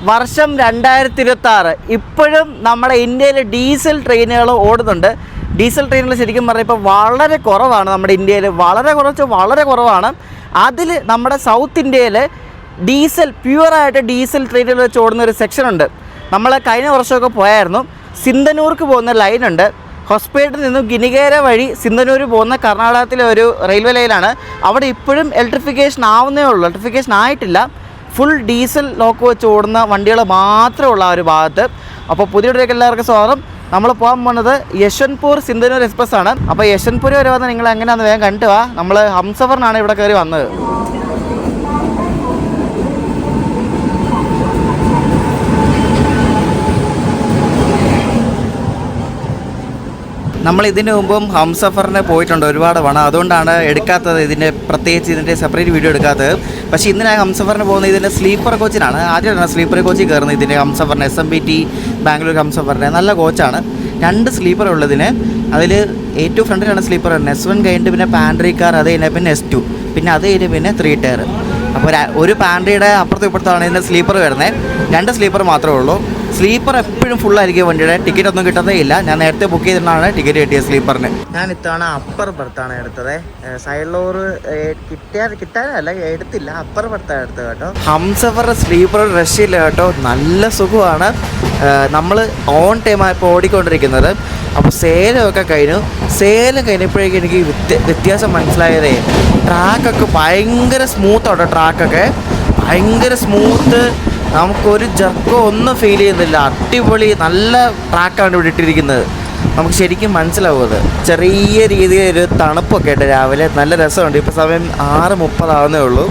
വർഷം 2026 ഇപ്പോഴും നമ്മുടെ ഇന്ത്യയിൽ ഡീസൽ ട്രെയിനുകൾ ഓടുന്നുണ്ട്. ഡീസൽ ട്രെയിനുകൾ ശരിക്കും പറഞ്ഞാൽ ഇപ്പോൾ വളരെ കുറവാണ് നമ്മുടെ ഇന്ത്യയിൽ, വളരെ കുറവാണ്. അതിൽ നമ്മുടെ സൗത്ത് ഇന്ത്യയിൽ പ്യുവറായിട്ട് ഡീസൽ ട്രെയിനുകൾ വെച്ച് ഓടുന്ന ഒരു സെക്ഷനുണ്ട്. നമ്മൾ കഴിഞ്ഞ വർഷമൊക്കെ പോയായിരുന്നു. സിന്ധനൂർക്ക് പോകുന്ന ലൈനുണ്ട്. ഹൊസ്പേട്ടിൽ നിന്നും ഗിനിഗേര വഴി സിന്ധനൂർ പോകുന്ന കർണാടകത്തിലെ ഒരു റെയിൽവേ ലൈനാണ്. അവിടെ ഇപ്പോഴും ഇലക്ട്രിഫിക്കേഷൻ ആവുന്നേ ഉള്ളൂ, ഇലക്ട്രിഫിക്കേഷൻ ആയിട്ടില്ല. ഫുൾ ഡീസൽ ലോക്ക് വെച്ച് ഓടുന്ന വണ്ടികൾ മാത്രമേ ഉള്ള ആ ഒരു ഭാഗത്ത്. അപ്പോൾ പുതിയൊരു എല്ലാവർക്കും സ്വാഗതം. നമ്മൾ പോകാൻ പോകുന്നത് യശ്വന്ത്പൂർ സിന്ധനൂർ എക്സ്പ്രസ് ആണ്. അപ്പോൾ യശ്വന്ത്പൂർ വരെ വന്ന് നിങ്ങൾ എങ്ങനെയാണെന്ന് വേഗം കണ്ടു വാ. നമ്മൾ ഹംസഫറിനാണ് ഇവിടെ കയറി വന്നത്. നമ്മൾ ഇതിന് മുമ്പും ഹംസഫറിന് പോയിട്ടുണ്ട് ഒരുപാട് തവണ, അതുകൊണ്ടാണ് എടുക്കാത്തത്, പ്രത്യേകിച്ച് ഇതിൻ്റെ സെപ്പറേറ്റ് വീഡിയോ എടുക്കാത്തത്. പക്ഷേ ഇന്ന് ഞാൻ ഹംസഫറിന് പോകുന്നത് ഇതിൻ്റെ സ്ലീപ്പർ കോച്ചിനാണ്. ആദ്യമായിട്ടാണ് സ്ലീപ്പർ കോച്ചിൽ കയറുന്നത് ഇതിൻ്റെ ഹംസഫറിന്. SMBT ബാംഗ്ലൂർ ഹംസഫറിന് നല്ല കോച്ചാണ്. 2 സ്ലീപ്പർ ഉള്ളതിന്. അതിൽ ഏറ്റവും ഫ്രണ്ടിലാണ് സ്ലീപ്പർ വരുന്നത്. S1 കഴിഞ്ഞിട്ട് പിന്നെ പാൻട്രി കാർ, അത് കഴിഞ്ഞാൽ പിന്നെ S2, പിന്നെ അത് കഴിഞ്ഞ് പിന്നെ 3 ടയർ. അപ്പോൾ ഒരു പാൻട്രിയുടെ അപ്പുറത്തും ഇപ്പുറത്താണ് ഇതിൻ്റെ സ്ലീപ്പർ വരുന്നത്. 2 സ്ലീപ്പർ മാത്രമേ ഉള്ളൂ. സ്ലീപ്പർ എപ്പോഴും ഫുള്ളായിരിക്കും വണ്ടിയുടെ. ടിക്കറ്റ് ഒന്നും കിട്ടത്തേ ഇല്ല. ഞാൻ നേരത്തെ ബുക്ക് ചെയ്തിട്ടാണ് ടിക്കറ്റ് കിട്ടിയത് സ്ലീപ്പറിന്. ഞാൻ ഇത്തവണ അപ്പർ ബർത്താണ് എടുത്തത്. സൈഡ് ഡോർ കിട്ടാനല്ല, എടുത്തില്ല. അപ്പർ ബർത്താണ് എടുത്തത് കേട്ടോ. ഹംസഫറിൻ്റെ സ്ലീപ്പർ രക്ഷയില്ല കേട്ടോ, നല്ല സുഖമാണ്. നമ്മൾ ഓൺ ടൈമായപ്പോൾ ഓടിക്കൊണ്ടിരിക്കുന്നത്. അപ്പോൾ സേലമൊക്കെ കഴിഞ്ഞപ്പോഴേക്കും എനിക്ക് വ്യത്യാസം മനസ്സിലായതേ. ട്രാക്കൊക്കെ ഭയങ്കര സ്മൂത്താണ്. ട്രാക്കൊക്കെ ഭയങ്കര സ്മൂത്ത്, നമുക്കൊരു ജർക്കോ ഒന്നും ഫീൽ ചെയ്യുന്നില്ല. അടിപൊളി നല്ല ട്രാക്കാണ് ഇവിടെ ഇട്ടിരിക്കുന്നത്. നമുക്ക് ശരിക്കും മനസ്സിലാവും അത്. ചെറിയ രീതിയിലൊരു തണുപ്പൊക്കെ ഉണ്ട് രാവിലെ, നല്ല രസമുണ്ട്. ഇപ്പോൾ സമയം 6:30 ആവുന്നേ ഉള്ളൂ.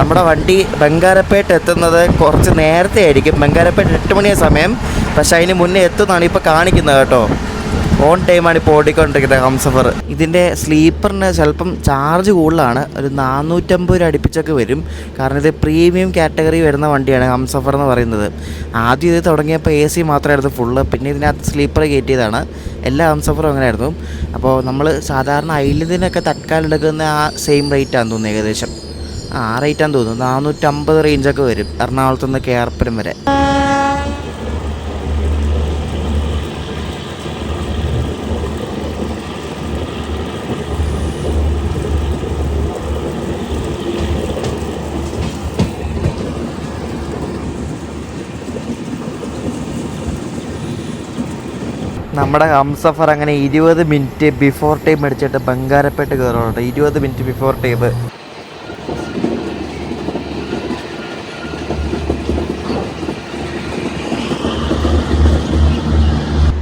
നമ്മുടെ വണ്ടി ബംഗാരപ്പേട്ട് എത്തുന്നത് കുറച്ച് നേരത്തെ ആയിരിക്കും. ബംഗാരപ്പേട്ട് 8 മണിയ സമയം, പക്ഷേ അതിന് മുന്നേ എത്തുന്നതാണ് ഇപ്പോൾ കാണിക്കുന്നത് കേട്ടോ. ഓൺ ടൈമാണ് ഇപ്പോൾ ഓടിക്കൊണ്ടിരിക്കുന്നത് ഹംസഫർ. ഇതിൻ്റെ സ്ലീപ്പറിന് ചിലപ്പം ചാർജ് കൂടുതലാണ്, ഒരു 450 രൂപ അടുപ്പിച്ചൊക്കെ വരും. കാരണം ഇത് പ്രീമിയം കാറ്റഗറി വരുന്ന വണ്ടിയാണ് ഹംസഫർ എന്ന് പറയുന്നത്. ആദ്യം ഇത് തുടങ്ങിയപ്പോൾ AC മാത്രമായിരുന്നു ഫുള്ള്, പിന്നെ ഇതിനകത്ത് സ്ലീപ്പർ കയറ്റിയതാണ്. എല്ലാ ഹംസഫറും അങ്ങനെയായിരുന്നു. അപ്പോൾ നമ്മൾ സാധാരണ ഐലിതിനൊക്കെ തത്കാലം എടുക്കുന്ന ആ സെയിം റേറ്റാണെന്ന് തോന്നുന്നു, ഏകദേശം ആ റേറ്റാന്ന് തോന്നുന്നു. 450 റേഞ്ചൊക്കെ വരും എറണാകുളത്ത് നിന്ന് KRPുരം വരെ. നമ്മുടെ ഹംസഫർ അങ്ങനെ 20 മിനിറ്റ് ബിഫോർ ടൈം അടിച്ചിട്ട് ബംഗാരപ്പേട്ട് കയറുന്നുണ്ട്. 20 മിനിറ്റ് ബിഫോർ ടൈം.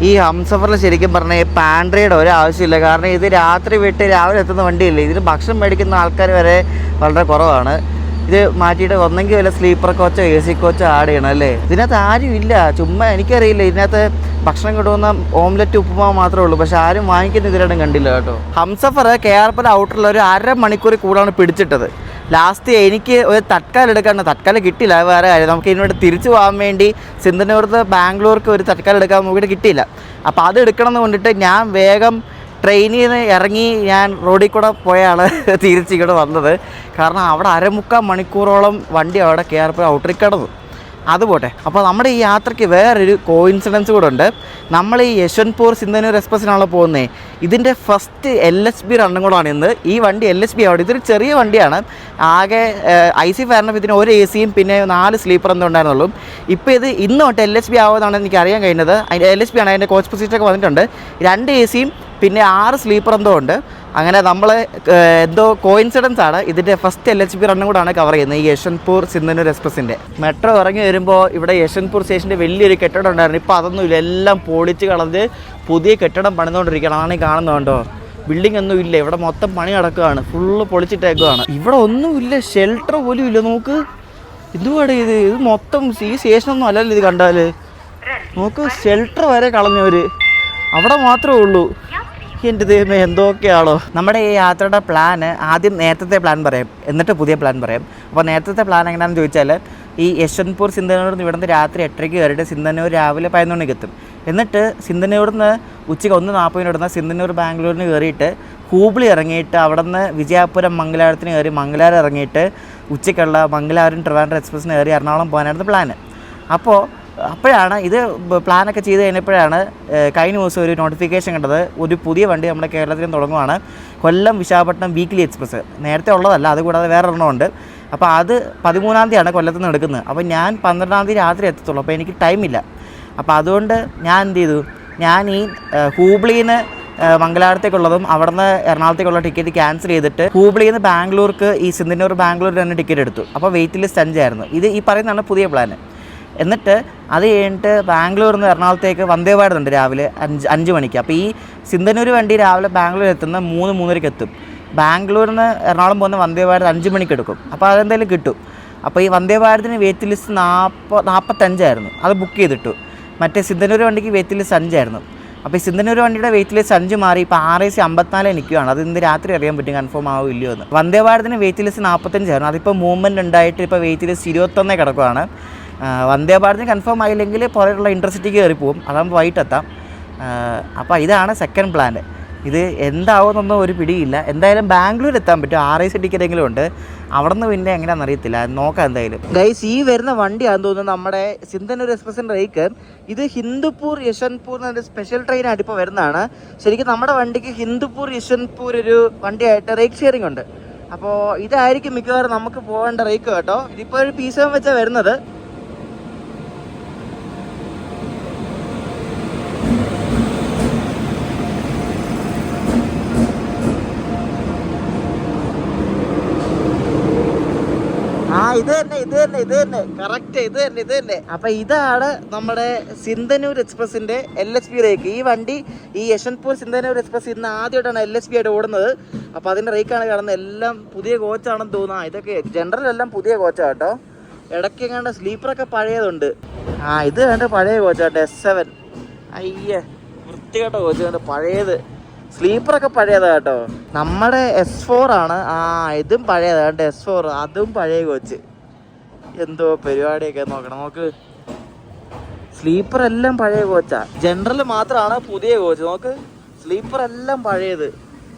ഈ ഹംസഫറിൽ ശരിക്കും പറഞ്ഞാൽ പാൻട്രിയുടെ ഒരാവശ്യമില്ല. കാരണം ഇത് രാത്രി വിട്ട് രാവിലെ എത്തുന്ന വണ്ടിയില്ലേ. ഇതിന് ഭക്ഷണം മേടിക്കുന്ന ആൾക്കാർ വരെ വളരെ കുറവാണ്. ഇത് മാറ്റിയിട്ട് ഒന്നെങ്കിൽ വല്ല സ്ലീപ്പർ കോച്ചോ AC കോച്ചോ ആഡ് ചെയ്യണം അല്ലേ. ഇതിനകത്ത് ആരും ഇല്ല, ചുമ്മാ എനിക്കറിയില്ല. ഇതിനകത്ത് ഭക്ഷണം കിട്ടുന്ന ഓംലെറ്റ് ഉപ്പുമാവ് മാത്രമേ ഉള്ളൂ, പക്ഷെ ആരും വാങ്ങിക്കുന്ന ഇതിലും കണ്ടില്ല കേട്ടോ. ഹംസഫർ KRPുരം ഔട്ടറിൽ ഒരു 1/2 മണിക്കൂർ കൂടാണ് പിടിച്ചിട്ടത്. ലാസ്റ്റ് എനിക്ക് ഒരു തത്കാലം കിട്ടിയില്ല. വേറെ കാര്യം, നമുക്ക് ഇതിനോട് തിരിച്ചു പോകാൻ വേണ്ടി സിന്ധനൂർന്ന് ബാംഗ്ലൂർക്ക് ഒരു തത്കാലം എടുക്കാൻ നോക്കിയിട്ട് കിട്ടിയില്ല. അപ്പോൾ അത് എടുക്കണം എന്ന് കൊണ്ടിട്ട് ഞാൻ വേഗം ട്രെയിനിൽ നിന്ന് ഇറങ്ങി ഞാൻ റോഡിൽ കൂടെ പോയാണ് തിരിച്ചിങ്ങോട്ട് വന്നത്. കാരണം അവിടെ 1/4 മണിക്കൂറോളം വണ്ടി അവിടെ KRPുരം ഔട്ടറിൽ കിടന്നു. അതുപോട്ടെ. അപ്പോൾ നമ്മുടെ ഈ യാത്രയ്ക്ക് വേറൊരു കോയിൻസിഡൻസ് കൂടെ ഉണ്ട്. നമ്മൾ ഈ യശ്വന്ത്പൂർ സിന്ധനൂർ എക്സ്പ്രസ്സിനാണല്ലോ പോകുന്നത്. ഇതിൻ്റെ ഫസ്റ്റ് LSB റണ്ണും കൂടാണ് ഇന്ന്. ഈ വണ്ടി LSB ആവട്ടെ, ഇതൊരു ചെറിയ വണ്ടിയാണ്. ആകെ IC ഫയറിന് ഇതിന് ഒരു AC-യും പിന്നെ 4 സ്ലീപ്പർ എന്തോ ഉണ്ടായിരുന്നുള്ളൂ. ഇപ്പോൾ ഇത് ഇന്ന് തൊട്ട് LSB ആവുമെന്നാണ് എനിക്ക് അറിയാൻ കഴിഞ്ഞത്. അതിൻ്റെ LSB ആണ്, അതിൻ്റെ കോച്ച് പൊസിഷനൊക്കെ വന്നിട്ടുണ്ട്. 2 AC-യും പിന്നെ 6 സ്ലീപ്പർ എന്തോ ഉണ്ട്. അങ്ങനെ നമ്മൾ എന്തോ കോയിൻസിഡൻസ് ആണ്. ഇതിൻ്റെ ഫസ്റ്റ് LHB റണ്ണും കൂടാണ് കവർ ചെയ്യുന്നത് ഈ യശ്വന്ത്പൂർ സിന്ധനൂർ എക്സ്പ്രസ്സിൻ്റെ. മെട്രോ ഇറങ്ങി വരുമ്പോൾ ഇവിടെ യശ്വന്ത്പൂർ സ്റ്റേഷൻ്റെ വലിയൊരു കെട്ടിടം ഉണ്ടായിരുന്നു. ഇപ്പോൾ അതൊന്നുമില്ല, എല്ലാം പൊളിച്ച് കളഞ്ഞ് പുതിയ കെട്ടിടം പണിതുകൊണ്ടിരിക്കുകയാണ്. അതാണ് ഈ കാണുന്നുണ്ടോ. ബിൽഡിംഗ് ഒന്നും ഇല്ല, ഇവിടെ മൊത്തം പണി നടക്കുകയാണ്, ഫുള്ള് പൊളിച്ചിട്ടേക്കുകയാണ്. ഇവിടെ ഒന്നുമില്ല, ഷെൽട്ടർ പോലും ഇല്ല. നോക്ക്, ഇതുപാടെ ഇത് മൊത്തം ഈ സ്റ്റേഷനൊന്നും അല്ലല്ലോ ഇത് കണ്ടാൽ. നോക്ക്, ഷെൽട്ടർ വരെ കളഞ്ഞവർ, അവിടെ മാത്രമേ ഉള്ളൂ. എൻ്റെ ദൈവമേ, എന്തൊക്കെയാണോ. നമ്മുടെ ഈ യാത്രയുടെ പ്ലാൻ ആദ്യം നേരത്തെ പ്ലാൻ പറയാം, എന്നിട്ട് പുതിയ പ്ലാൻ പറയാം. അപ്പോൾ നേരത്തെ പ്ലാൻ എങ്ങനെയാണെന്ന് ചോദിച്ചാൽ, ഈ യശ്വന്ത്പൂർ സിന്ധനൂർ നിന്ന് ഇവിടുന്ന് രാത്രി 8:30 കയറിയിട്ട് സിന്ധനൂർ രാവിലെ 11 മണിക്ക് എത്തും. എന്നിട്ട് സിന്ധനൂരിൽ നിന്ന് ഉച്ചയ്ക്ക് 1:40 ഇടുന്ന സിന്ധനൂർ ബാംഗ്ലൂരിന് കയറിയിട്ട് ഹൂബ്ലി ഇറങ്ങിയിട്ട് അവിടെ നിന്ന് വിജയപുരം മംഗലാപുരത്തിന് കയറി മംഗലാപുരം ഇറങ്ങിയിട്ട് ഉച്ചയ്ക്കുള്ള മംഗലാപുരം ട്രിവാൻഡ്രം എക്സ്പ്രസ്സിന് കയറി എറണാകുളം പോകാനായിരുന്നു പ്ലാന്. അപ്പോഴാണ് ഇത് പ്ലാനൊക്കെ ചെയ്ത് കഴിഞ്ഞപ്പോഴാണ് കഴിഞ്ഞ ദിവസം ഒരു നോട്ടിഫിക്കേഷൻ കണ്ടത്. ഒരു പുതിയ വണ്ടി നമ്മുടെ കേരളത്തിൽ തുടങ്ങുവാണ്, കൊല്ലം വിശാഖപട്ടണം വീക്ക്ലി എക്സ്പ്രസ്. നേരത്തെ ഉള്ളതല്ല, അതുകൂടാതെ വേറെ ഒരെണ്ണമുണ്ട്. അപ്പോൾ അത് 13-ാം തീയതിയാണ് കൊല്ലത്ത് നിന്ന് എടുക്കുന്നത്. അപ്പോൾ ഞാൻ 12-ാം തീയതി രാത്രി എത്തത്തുള്ളൂ. അപ്പോൾ എനിക്ക് ടൈമില്ല. അപ്പോൾ അതുകൊണ്ട് ഞാൻ എന്ത് ചെയ്തു, ഞാൻ ഈ ഹൂബ്ലിയിൽ നിന്ന് മംഗലാപുരത്തേക്കുള്ളതും അവിടെ നിന്ന് എറണാകുളത്തേക്കുള്ള ടിക്കറ്റ് ക്യാൻസൽ ചെയ്തിട്ട് ഹൂബ്ലിയിൽ നിന്ന് ബാംഗ്ലൂർക്ക് ഈ സിന്ധന്നൂർ ബാംഗ്ലൂർ തന്നെ ടിക്കറ്റ് എടുത്തു. അപ്പോൾ വെയിറ്റ് ലിസ്റ്റ് 5 ആയിരുന്നു. ഇത് ഈ പറയുന്നതാണ് പുതിയ പ്ലാൻ. എന്നിട്ട് അത് കഴിഞ്ഞിട്ട് ബാംഗ്ലൂരിൽ നിന്ന് എറണാകുളത്തേക്ക് വന്ദേ ഭാരത് ഉണ്ട് രാവിലെ 5 മണിക്ക്. അപ്പോൾ ഈ സിന്ധന്നൂർ വണ്ടി രാവിലെ ബാംഗ്ലൂർ എത്തുന്ന 3-3:30 എത്തും. ബാംഗ്ലൂരിൽ നിന്ന് എറണാകുളം പോകുന്ന വന്ദേ ഭാരത് 5 മണിക്ക് എടുക്കും. അപ്പോൾ അതെന്തായാലും കിട്ടും. അപ്പോൾ ഈ വന്ദേ ഭാരതിന് വെയിറ്റ് ലിസ്റ്റ് 45 ആയിരുന്നു, അത് ബുക്ക് ചെയ്തിട്ടു. മറ്റേ സിന്ധന്നൂർ വണ്ടിക്ക് വെയിറ്റ് ലിസ്റ്റ് 5 ആയിരുന്നു. അപ്പോൾ ഈ സിന്ധന്നൂർ വണ്ടിയുടെ വെയിറ്റ് ലിസ്റ്റ് 5 മാറി ഇപ്പോൾ 6:54 നിൽക്കുകയാണ്. അത് ഇന്ന് രാത്രി അറിയാൻ പറ്റും കൺഫേം ആവും ഇല്ലയോ എന്ന്. വന്ദേ ഭാരതിന് വെയിറ്റ് ലിസ്റ്റ് 45 ആയിരുന്നു, അതിപ്പോൾ മൂവ്മെൻറ്റ് ഉണ്ടായിട്ട് ഇപ്പോൾ വെയിറ്റ് ലിസ്റ്റ് 21 കിടക്കുകയാണ്. വന്ദേ ഭാരതിന് കൺഫേം ആയില്ലെങ്കിൽ പുറത്തുള്ള ഇൻ്റർസിറ്റിക്ക് കയറി പോകും, അതാകുമ്പോൾ വൈകിട്ടെത്താം. അപ്പോൾ ഇതാണ് സെക്കൻഡ് പ്ലാൻ. ഇത് എന്താവുമെന്നൊന്നും ഒരു പിടിയില്ല. എന്തായാലും ബാംഗ്ലൂർ എത്താൻ പറ്റും, RIC ടിക്കറ്റെങ്കിലും ഉണ്ട്. അവിടെ നിന്ന് പിന്നെ എങ്ങനെയാണെന്ന് അറിയത്തില്ല, നോക്കാം എന്തായാലും. ഗൈസ്, ഈ വരുന്ന വണ്ടിയാണെന്ന് തോന്നുന്നു നമ്മുടെ സിന്ധന്നൂർ എക്സ്പ്രസിൻ്റെ റേക്ക്. ഇത് ഹിന്ദുപ്പൂർ യശ്വന്ത്പൂർ എന്നൊരു സ്പെഷ്യൽ ട്രെയിനായിട്ട് ഇപ്പോൾ വരുന്നതാണ്. ശരിക്കും നമ്മുടെ വണ്ടിക്ക് ഹിന്ദുപ്പൂർ യശ്വന്ത്പൂർ ഒരു വണ്ടിയായിട്ട് റേക്ക് ഷെയറിംഗ് ഉണ്ട്. അപ്പോൾ ഇതായിരിക്കും മിക്കവാറും നമുക്ക് പോകേണ്ട റേക്ക് കേട്ടോ. ഇതിപ്പോൾ ഒരു P7 വെച്ചാണ് വരുന്നത്. ഇത് തന്നെ കറക്റ്റ്, ഇത് തന്നെ. അപ്പൊ ഇതാണ് നമ്മുടെ സിന്ധന്നൂർ എക്സ്പ്രസിന്റെ LHP റേക്ക്. ഈ വണ്ടി ഈ യശ്വന്ത്പൂർ സിന്ധന്നൂർ എക്സ്പ്രസ് ഇന്ന് ആദ്യമായിട്ടാണ് LHP ആയിട്ട് ഓടുന്നത്. അപ്പൊ അതിന്റെ റേക്കാണ് കാണുന്നത്. എല്ലാം പുതിയ കോച്ചാണെന്ന് തോന്നുന്നു. ഇതൊക്കെ ജനറൽ എല്ലാം പുതിയ കോച്ചാണ് കേട്ടോ. ഇടയ്ക്ക് കണ്ട സ്ലീപ്പറൊക്കെ പഴയതുണ്ട്. ഇത് കണ്ട പഴയ കോച്ചാട്ടോ, S7. അയ്യേ, വൃത്തികെട്ട കോച്ച് കണ്ട പഴയത്. സ്ലീപ്പറൊക്കെ പഴയതാണ് കേട്ടോ. നമ്മുടെ S4 ആണ്. ഇതും പഴയതാണ് കേട്ടോ, S4. അതും പഴയ കോച്ച്. എന്തോ പരിപാടിയൊക്കെ നോക്കണം. നോക്ക്, സ്ലീപ്പർ എല്ലാം പഴയ കോച്ചാ. ജനറൽ മാത്രമാണ് പുതിയ കോച്ച്. നോക്ക്, സ്ലീപ്പർ എല്ലാം പഴയത്.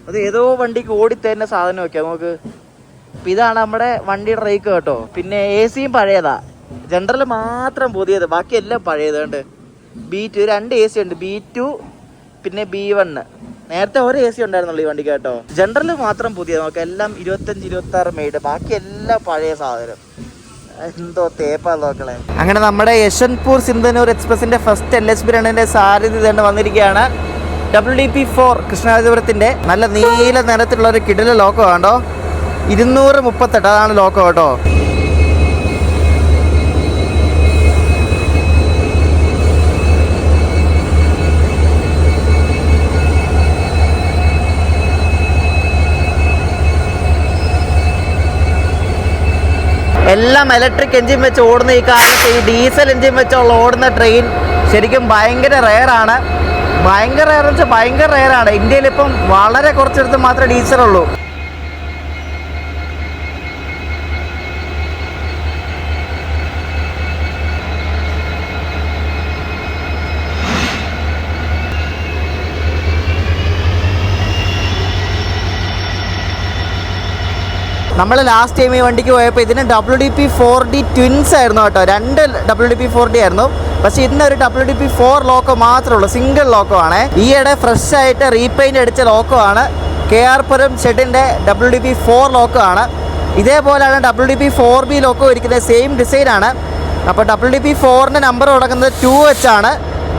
അത് ഏതോ വണ്ടിക്ക് ഓടിത്തരുന്ന സാധനമൊക്കെയാ. നോക്ക്, ഇതാണ് നമ്മുടെ വണ്ടിയുടെ റേക്ക് കേട്ടോ. പിന്നെ AC പഴയതാ, ജനറൽ മാത്രം പുതിയത്, ബാക്കി എല്ലാം പഴയത്. കണ്ട് B2 2 AC ഉണ്ട്, B2 പിന്നെ B1. നേരത്തെ ഒരു AC ഉണ്ടായിരുന്നുള്ളൂ ഈ വണ്ടിക്ക് കേട്ടോ. ജനറൽ മാത്രം പുതിയ. നോക്കാം, എല്ലാം 25-26 മെയ്ഡ്, ബാക്കി എല്ലാം പഴയ സാധനം. എന്തോ തേപ്പാ നോക്കളെ. അങ്ങനെ നമ്മുടെ യശ്വന്ത്പൂർ സിന്ധന്നൂർ എക്സ്പ്രസിന്റെ ഫസ്റ്റ് LHP റണ്ണിന്റെ സാരഥി തന്നെ വന്നിരിക്കുകയാണ്. WDP4 കൃഷ്ണരാജപുരത്തിന്റെ നല്ല നീല നിറത്തിലുള്ള ഒരു കിടില ലോക്കോ കണ്ടോ. 238 അതാണ് ലോക്കോ കേട്ടോ. എല്ലാം ഇലക്ട്രിക് എൻജിൻ വെച്ച് ഓടുന്ന ഈ കാലത്ത് ഈ ഡീസൽ എൻജിൻ വെച്ചുള്ള ഓടുന്ന ട്രെയിൻ ശരിക്കും ഭയങ്കര റെയറാണ്. ഭയങ്കര റെയറാണ്. ഇന്ത്യയിലിപ്പം വളരെ കുറച്ചിടത്ത് മാത്രമേ ഡീസലുള്ളൂ. നമ്മൾ ലാസ്റ്റ് ടൈം ഈ വണ്ടിക്ക് പോയപ്പോൾ ഇതിന് WDP4D ട്വിൻസ് ആയിരുന്നു കേട്ടോ. 2 WDP4D ആയിരുന്നു. പക്ഷേ ഇതിനൊരു WDP4 ലോക്കോ മാത്രമേ ഉള്ളൂ, സിംഗിൾ ലോക്കോ ആണ്. ഈയിടെ ഫ്രഷ് ആയിട്ട് റീപെയിൻ്റ് അടിച്ച ലോക്കോ ആണ്. KR പുരം ഷെഡിൻ്റെ WDP4 ലോക്കോ ആണ്. ഇതേപോലെയാണ് WDP4B ലോക്കോ ഇരിക്കുന്നത്, സെയിം ഡിസൈനാണ്. അപ്പോൾ WDP4ൻ്റെ നമ്പർ തുടങ്ങുന്നത് 2 വെച്ചാണ്.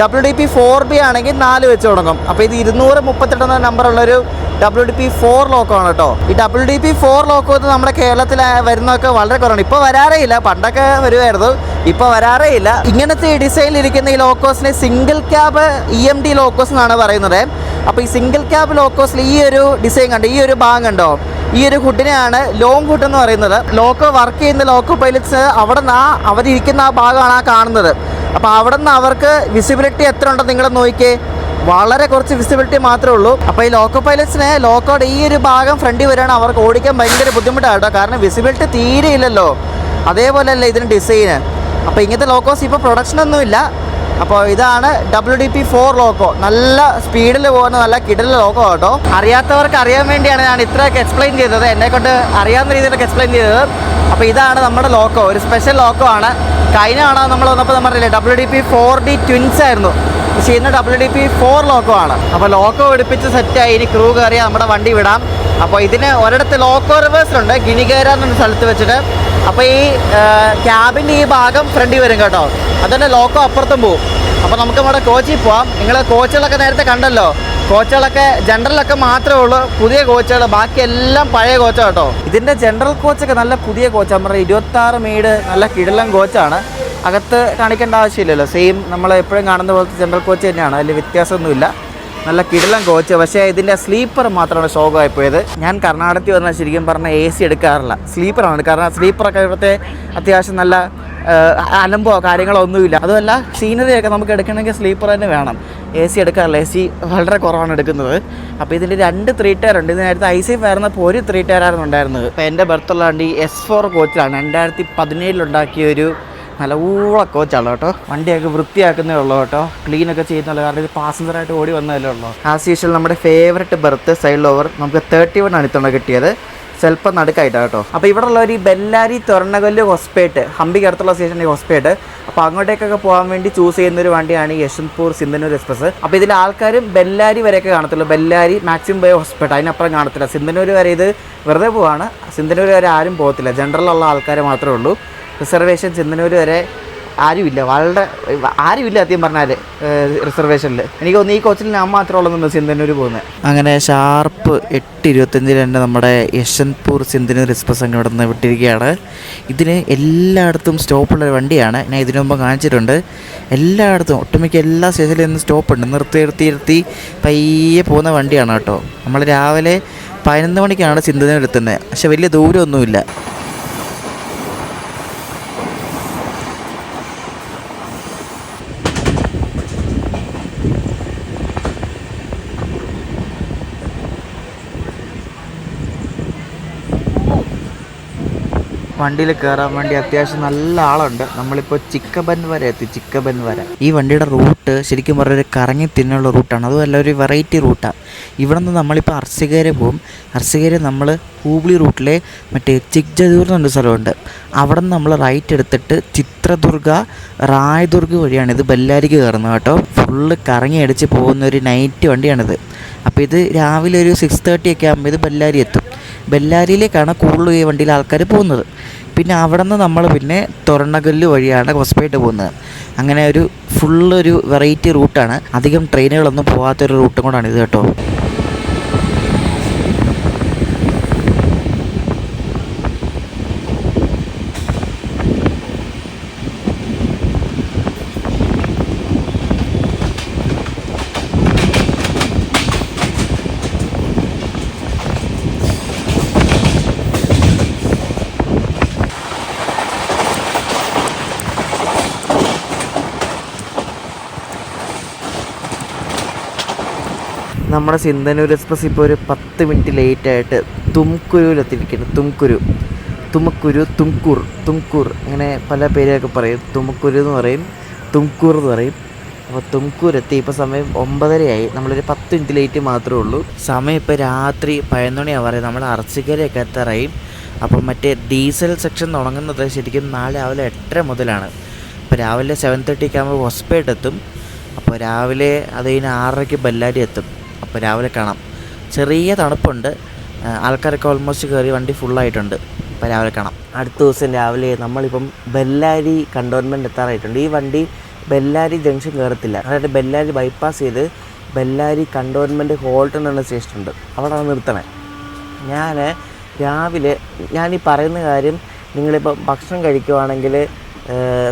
WDP4B ആണെങ്കിൽ 4 വെച്ച് തുടങ്ങും. അപ്പോൾ ഇത് 238 എന്ന നമ്പറുള്ളൊരു WDP4 ലോക്കോ ആണ് കേട്ടോ. ഈ WDP4 ലോക്കോ നമ്മുടെ കേരളത്തിൽ വരുന്നതൊക്കെ വളരെ കുറവാണ്. ഇപ്പോൾ വരാറേ ഇല്ല, പണ്ടൊക്കെ വരുമായിരുന്നു, ഇപ്പോൾ വരാറേ ഇല്ല. ഇങ്ങനത്തെ ഈ ഡിസൈനിൽ ഇരിക്കുന്ന ഈ ലോക്കോസിനെ സിംഗിൾ ക്യാബ് EMD ലോക്കോസ് എന്നാണ് പറയുന്നത്. അപ്പോൾ ഈ സിംഗിൾ ക്യാബ് ലോക്കോസിൽ ഈ ഒരു ഡിസൈൻ കണ്ടോ, ഈ ഒരു ഭാഗം കണ്ടോ, ഈ ഒരു ഹുഡിനെയാണ് ലോങ് ഹുഡ് എന്ന് പറയുന്നത്. ലോക്കോ വർക്ക് ചെയ്യുന്ന ലോക്കോ പൈലറ്റ്സ് അവിടെ നിന്ന് അവരിയ്ക്കുന്ന ആ ഭാഗമാണ് ആ കാണുന്നത്. അപ്പോൾ അവിടെ നിന്ന് അവർക്ക് വിസിബിലിറ്റി എത്ര ഉണ്ടെന്ന് നിങ്ങൾ നോക്കിയേ, വളരെ കുറച്ച് വിസിബിലിറ്റി മാത്രമേ ഉള്ളൂ. അപ്പോൾ ഈ ലോക്കോ പൈലറ്റ്സിന് ലോക്കോയുടെ ഈ ഒരു ഭാഗം ഫ്രണ്ടിൽ വരികയാണ് അവർക്ക് ഓടിക്കാൻ ഭയങ്കര ബുദ്ധിമുട്ടാണ് കേട്ടോ. കാരണം വിസിബിലിറ്റി തീരെ ഇല്ലല്ലോ. അതേപോലെയല്ല ഇതിന് ഡിസൈന്. അപ്പോൾ ഇങ്ങനത്തെ ലോക്കോസ് ഇപ്പോൾ പ്രൊഡക്ഷനൊന്നുമില്ല. അപ്പോൾ ഇതാണ് WDP4 ലോക്കോ. നല്ല സ്പീഡിൽ പോകുന്ന നല്ല കിടിലൻ ലോക്കോ കേട്ടോ. അറിയാത്തവർക്ക് അറിയാൻ വേണ്ടിയാണ് ഞാൻ ഇത്രയൊക്കെ എക്സ്പ്ലെയിൻ ചെയ്തത്, എന്നെക്കൊണ്ട് അറിയാവുന്ന രീതിയിലൊക്കെ എക്സ്പ്ലെയിൻ ചെയ്തത്. അപ്പോൾ ഇതാണ് നമ്മുടെ ലോക്കോ, ഒരു സ്പെഷ്യൽ ലോക്കോ ആണ്. കഴിഞ്ഞ കാണാൻ നമ്മൾ വന്നപ്പോൾ നമ്മൾ പറഞ്ഞില്ലേ WDP4D ട്വിൻസ് ആയിരുന്നു, പക്ഷേ ഇന്ന് WDP4 ലോക്കോ ആണ്. അപ്പോൾ ലോക്കോ പിടിപ്പിച്ച് സെറ്റായി, ഇനി ക്രൂ കയറി നമ്മുടെ വണ്ടി വിടാം. അപ്പോൾ ഇതിന് ഒരിടത്ത് ലോക്കോ റിവേഴ്സിലുണ്ട്, ഗിനികേര എന്നൊരു സ്ഥലത്ത് വെച്ചിട്ട്. അപ്പോൾ ഈ ക്യാബിൻ്റെ ഈ ഭാഗം ഫ്രണ്ടിൽ വരും കേട്ടോ, അതുകൊണ്ട് ലോക്കോ അപ്പുറത്തും പോവും. അപ്പോൾ നമുക്ക് നമ്മുടെ കോച്ചിൽ പോവാം. നിങ്ങൾ കോച്ചുകളൊക്കെ നേരത്തെ കണ്ടല്ലോ, കോച്ചുകളൊക്കെ ജനറലൊക്കെ മാത്രമേ ഉള്ളൂ പുതിയ കോച്ചുകൾ, ബാക്കി എല്ലാം പഴയ കോച്ചാണ് കേട്ടോ. ഇതിൻ്റെ ജനറൽ കോച്ചൊക്കെ നല്ല പുതിയ കോച്ചാണ്, നമ്മുടെ 26 മീഡ് നല്ല കിടിലൻ കോച്ചാണ്. അകത്ത് കാണിക്കേണ്ട ആവശ്യമില്ലല്ലോ, സെയിം നമ്മൾ എപ്പോഴും കാണുന്ന പോലത്തെ ജനറൽ കോച്ച് തന്നെയാണ്, അതിൽ വ്യത്യാസമൊന്നുമില്ല. നല്ല കിടിലൻ കോച്ച്. പക്ഷേ ഇതിൻ്റെ സ്ലീപ്പർ മാത്രമാണ് ശോകമായിപ്പോയത്. ഞാൻ കർണാടകത്തിൽ വന്നാൽ ശരിക്കും പറഞ്ഞാൽ AC എടുക്കാറില്ല, സ്ലീപ്പറാണ്. കാരണം സ്ലീപ്പറൊക്കെ ഇവിടുത്തെ അത്യാവശ്യം നല്ല അലമ്പോ കാര്യങ്ങളോ ഒന്നുമില്ല. അതുമല്ല സീനറിയൊക്കെ നമുക്ക് എടുക്കണമെങ്കിൽ സ്ലീപ്പർ തന്നെ വേണം, AC എടുക്കാറില്ല. AC വളരെ കുറവാണ് എടുക്കുന്നത്. അപ്പോൾ ഇതിൻ്റെ 2 3 ടയർ ഉണ്ട്. ഇത് നേരത്തെ IC ആയിരുന്നപ്പോൾ ഒരു 3 ടയർ ആയിരുന്നു ഉണ്ടായിരുന്നത്. അപ്പോൾ എൻ്റെ ബർത്തുള്ള വണ്ടി S4 കോച്ചിലാണ്, 2017 ഉണ്ടാക്കിയൊരു നല്ല ഊള കോച്ചാണ് കേട്ടോ. വണ്ടിയൊക്കെ വൃത്തിയാക്കുന്നേ ഉള്ളൂ കേട്ടോ, ക്ലീനൊക്കെ ചെയ്യുന്നുള്ളൂ. കാരണം ഇത് പാസഞ്ചറായിട്ട് ഓടി വന്നതല്ലേ ഉള്ളൂ. ആസ് യൂഷ്വൽ നമ്മുടെ ഫേവററ്റ് ബർത്ത് സൈഡ് ഓവർ നമുക്ക് 31 ആണ് ഇത്തവണ കിട്ടിയത്, സ്വല്പം നടുക്കായിട്ടാണ് കേട്ടോ. അപ്പോൾ ഇവിടെ ഉള്ള ഒരു ബെല്ലാരി തൊറണകല്ല് ഹോസ്പേട്ട്, ഹംപിക്ക് അടുത്തുള്ള സ്റ്റേഷൻ്റെ ഹോസ്പേട്ട്. അപ്പോൾ അങ്ങോട്ടേക്കൊക്കെ പോകാൻ വേണ്ടി ചൂസ് ചെയ്യുന്നൊരു വണ്ടിയാണ് ഈ യശ്വന്ത്പൂർ സിന്ധനൂർ എക്സ്പ്രസ്. അപ്പോൾ ഇതിൽ ആൾക്കാരും ബെല്ലാരി വരെയൊക്കെ കാണത്തുള്ളൂ, ബെല്ലാരി മാക്സിമം പോയ ഹോസ്പേട്ട്, അതിനപ്പുറം കാണത്തില്ല. സിന്ധനൂർ വരെ ഇത് വെറുതെ പോവാണ്, സിന്ധനൂർ വരെ ആരും പോകത്തില്ല, ജനറലുള്ള ആൾക്കാർ മാത്രമേ ഉള്ളൂ. റിസർവേഷൻ സിന്ധനൂർ വരെ ആരുമില്ല, വളരെ ആരുമില്ല സത്യം പറഞ്ഞാൽ റിസർവേഷനിൽ. എനിക്ക് തോന്നുന്നു ഈ കോച്ചിൽ ഞാൻ മാത്രമേ ഉള്ളൂ സിന്ധനൂർ പോകുന്നത്. അങ്ങനെ ഷാർപ്പ് 8:25 തന്നെ നമ്മുടെ യശ്വന്ത്പൂർ സിന്ധനൂർ എക്സ്പ്രസ് അങ്ങ് ഇവിടെ നിന്ന് വിട്ടിരിക്കുകയാണ്. ഇതിന് എല്ലായിടത്തും സ്റ്റോപ്പുള്ള വണ്ടിയാണ്, ഞാൻ ഇതിനു മുമ്പ് കാണിച്ചിട്ടുണ്ട്. എല്ലായിടത്തും ഒട്ടുമിക്ക എല്ലാ സ്റ്റേഷനിലും നിന്ന് സ്റ്റോപ്പുണ്ട്, നിർത്തി പയ്യെ പോകുന്ന വണ്ടിയാണ് കേട്ടോ. നമ്മൾ രാവിലെ 11 മണിക്കാണ് സിന്ധനൂർ എത്തുന്നത്, പക്ഷെ വലിയ ദൂരമൊന്നുമില്ല. വണ്ടിയിൽ കയറാൻ വേണ്ടി അത്യാവശ്യം നല്ല ആളുണ്ട്. നമ്മളിപ്പോൾ ചിക്കബൻ വരെ എത്തി, ചിക്കബൻ വരെ. ഈ വണ്ടിയുടെ റൂട്ട് ശരിക്കും പറഞ്ഞൊരു കറങ്ങി തിന്നുള്ള റൂട്ടാണ്, അതുമല്ല ഒരു വെറൈറ്റി റൂട്ടാണ്. ഇവിടെ നിന്ന് നമ്മളിപ്പോൾ അർസികേരെ പോകും. അർസികേരെ നമ്മൾ ഹൂബ്ലി റൂട്ടിലെ മറ്റേ ചിക്ജദൂർ എന്നൊരു സ്ഥലമുണ്ട്, അവിടെ നിന്ന് നമ്മൾ റൈറ്റ് എടുത്തിട്ട് ചിത്രദുർഗ റായ്ദുർഗ് വഴിയാണ് ഇത് ബെല്ലാരിക്ക് കയറുന്നത് കേട്ടോ. ഫുള്ള് കറങ്ങി അടിച്ച് പോകുന്ന ഒരു നൈറ്റ് വണ്ടിയാണിത്. അപ്പോൾ ഇത് രാവിലെ ഒരു 6:30 ഒക്കെ ആകുമ്പോൾ ഇത് ബെല്ലാരി എത്തും. ബെല്ലാരിയിലേക്കാണ് കൂടുതലും ഈ വണ്ടിയിൽ ആൾക്കാർ പോകുന്നത്. പിന്നെ അവിടെ നിന്ന് നമ്മൾ പിന്നെ തൊറണകല്ല് വഴിയാണ് ഹോസ്പേട്ട് പോകുന്നത്. അങ്ങനെ ഒരു ഫുള്ളൊരു വെറൈറ്റി റൂട്ടാണ്, അധികം ട്രെയിനുകളൊന്നും പോകാത്തൊരു റൂട്ടും കൂടാണ് ഇത് കേട്ടോ. നമ്മുടെ സിന്ധനൂർ എക്സ്പ്രസ് ഇപ്പോൾ ഒരു 10 മിനിറ്റ് ലേറ്റായിട്ട് തുംകുരുവിലെത്തിയിരിക്കുന്നു. തുംകൂർ അങ്ങനെ പല പേരൊക്കെ പറയും. തുമക്കുരു എന്ന് പറയും, തുംകൂർ എന്ന് പറയും. അപ്പോൾ തുംകൂരെത്തി. ഇപ്പോൾ സമയം 9:30 നമ്മളൊരു 10 മിനിറ്റ് ലേറ്റ് മാത്രമേ ഉള്ളൂ. സമയം ഇപ്പോൾ രാത്രി 11 മണിയാവാറ്. നമ്മൾ അർച്ചിക്കരയൊക്കെ എത്താറായി. അപ്പം മറ്റേ ഡീസൽ സെക്ഷൻ തുടങ്ങുന്നത് ശരിക്കും നാളെ രാവിലെ 8:30 മുതലാണ്. അപ്പോൾ രാവിലെ 7:30 ആകുമ്പോൾ ഹോസ്പേട്ട് എത്തും. അപ്പോൾ രാവിലെ അത് കഴിഞ്ഞ് 6:30 ബെല്ലാരി എത്തും. അപ്പോൾ രാവിലെ കാണാം. ചെറിയ തണുപ്പുണ്ട്, ആൾക്കാരൊക്കെ ഓൾമോസ്റ്റ് കയറി, വണ്ടി ഫുള്ളായിട്ടുണ്ട്. അപ്പോൾ രാവിലെ കാണാം. അടുത്ത ദിവസം രാവിലെ നമ്മളിപ്പം ബെല്ലാരി കണ്ടോൺമെൻറ്റ് എത്താറായിട്ടുണ്ട്. ഈ വണ്ടി ബെല്ലാരി ജംഗ്ഷൻ കയറത്തില്ല, അതായത് ബെല്ലാരി ബൈപ്പാസ് ചെയ്ത് ബെല്ലാരി കണ്ടോൺമെൻറ്റ് ഹോൾട്ടൺ എന്ന സ്റ്റേഷനുണ്ട്, അവിടെയാണ് നിർത്തണേ. ഞാനീ പറയുന്ന കാര്യം നിങ്ങളിപ്പോൾ ഭക്ഷണം കഴിക്കുവാണെങ്കിൽ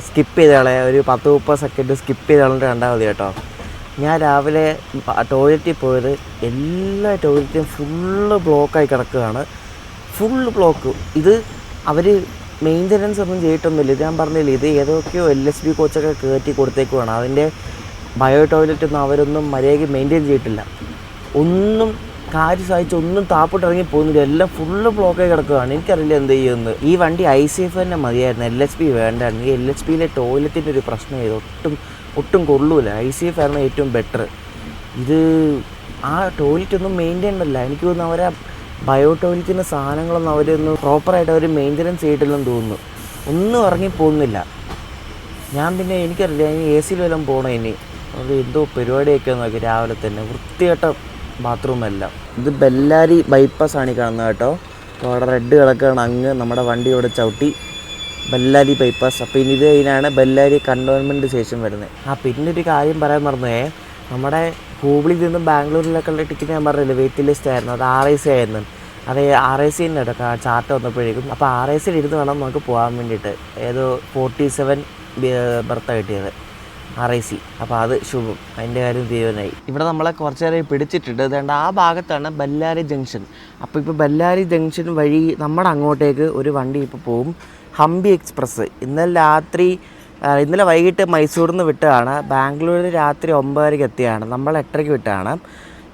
സ്കിപ്പ് ചെയ്ത് കളയാം, ഒരു 10-30 സെക്കൻഡ് സ്കിപ്പ് ചെയ്ത് കളഞ്ഞിട്ട് കണ്ടാൽ മതി കേട്ടോ. ഞാൻ രാവിലെ ടോയ്ലറ്റിൽ പോയത്, എല്ലാ ടോയ്ലറ്റും ഫുള്ള് ബ്ലോക്കായി കിടക്കുകയാണ്, ഫുള്ള് ബ്ലോക്ക്. ഇത് അവർ മെയിൻ്റനൻസ് ഒന്നും ചെയ്തിട്ടൊന്നുമില്ല. ഇത് ഞാൻ പറഞ്ഞില്ലേ, ഇത് ഏതൊക്കെയോ LSB കോച്ചൊക്കെ കയറ്റി കൊടുത്തേക്കുവാണ്. അതിൻ്റെ ബയോ ടോയ്ലറ്റൊന്നും അവരൊന്നും മര്യാദയ്ക്ക് മെയിൻറ്റെയിൻ ചെയ്തിട്ടില്ല. ഒന്നും കാര്യം സഹിച്ച് ഒന്നും താപ്പോട്ട് ഇറങ്ങി പോകുന്നില്ല, എല്ലാം ഫുള്ള് ബ്ലോക്കായി കിടക്കുകയാണ്. എനിക്കറിയില്ല എന്ത് ചെയ്യുമെന്ന്. ഈ വണ്ടി ICF തന്നെ മതിയായിരുന്നു, LSB വേണ്ടായിരുന്നു. ഈ LSBയിലെ ടോയ്ലറ്റിൻ്റെ ഒരു പ്രശ്നം ചെയ്തു, ഒട്ടും ഒട്ടും കൊള്ളൂല. ICF ആയിരുന്നു ഏറ്റവും ബെറ്റർ. ഇത് ആ ടോയ്ലറ്റ് ഒന്നും മെയിൻറ്റെയിൻ അല്ല. എനിക്ക് തോന്നുന്നു അവരെ ബയോ ടോയ്ലറ്റിൻ്റെ സാധനങ്ങളൊന്നും അവരൊന്നും പ്രോപ്പറായിട്ട് അവർ മെയിൻ്റനൻസ് ചെയ്തിട്ടില്ലെന്ന് തോന്നുന്നു. ഒന്നും ഇറങ്ങിപ്പോകുന്നില്ല. ഞാൻ പിന്നെ എനിക്കറിയില്ല, ഇനി AC വല്ലതും പോകണം. ഇനി അത് എന്തോ പരിപാടിയൊക്കെ നോക്കി രാവിലെ തന്നെ വൃത്തികെട്ട ബാത്റൂമല്ല. ഇത് ബെല്ലാരി ബൈപ്പാസാണ് ഈ കാണുന്നത് കേട്ടോ. അപ്പോൾ അവിടെ റെഡ് കിടക്കുകയാണ്. അങ്ങ് നമ്മുടെ വണ്ടി ഇവിടെ ചവിട്ടി ബെല്ലാരി ബൈപ്പാസ്. അപ്പോൾ ഇനി ഇത് ഇതിനാണ് ബെല്ലാരി കണ്ടോൺമെൻറ്റ് സ്റ്റേഷൻ വരുന്നത്. പിന്നെ ഒരു കാര്യം പറയാൻ മറന്നേ, നമ്മുടെ ഹൂബ്ലിയിൽ നിന്നും ബാംഗ്ലൂരിലേക്കുള്ള ടിക്കറ്റ് ഞാൻ പറഞ്ഞില്ലേ വെയിറ്റ് ലിസ്റ്റ് ആയിരുന്നു. അത് RIC ആയിരുന്നു. അത് RIC തന്നെ കേട്ടോ ചാർട്ട് വന്നപ്പോഴേക്കും. അപ്പോൾ RIC ഇരുന്ന് വേണം നമുക്ക് പോകാൻ വേണ്ടിയിട്ട്. ഏതോ 47 ബർത്ത് കിട്ടിയത് RIC. അപ്പോൾ അത് ശുഭം, അതിൻ്റെ കാര്യം തീരുമാനമായി. ഇവിടെ നമ്മളെ കുറച്ച് നേരം പിടിച്ചിട്ടുണ്ട്. അതുകൊണ്ട് ആ ഭാഗത്താണ് ബെല്ലാരി ജംഗ്ഷൻ. അപ്പോൾ ഇപ്പോൾ ബെല്ലാരി ജംഗ്ഷൻ വഴി നമ്മുടെ അങ്ങോട്ടേക്ക് ഒരു വണ്ടി ഇപ്പോൾ പോവും, ഹംപി എക്സ്പ്രസ്. ഇന്നലെ വൈകിട്ട് മൈസൂരിൽ നിന്ന് വിട്ടതാണ്. ബാംഗ്ലൂരിൽ രാത്രി 9:30 എത്തിയാണ്. നമ്മൾ 8:30 വിട്ടതാണ്.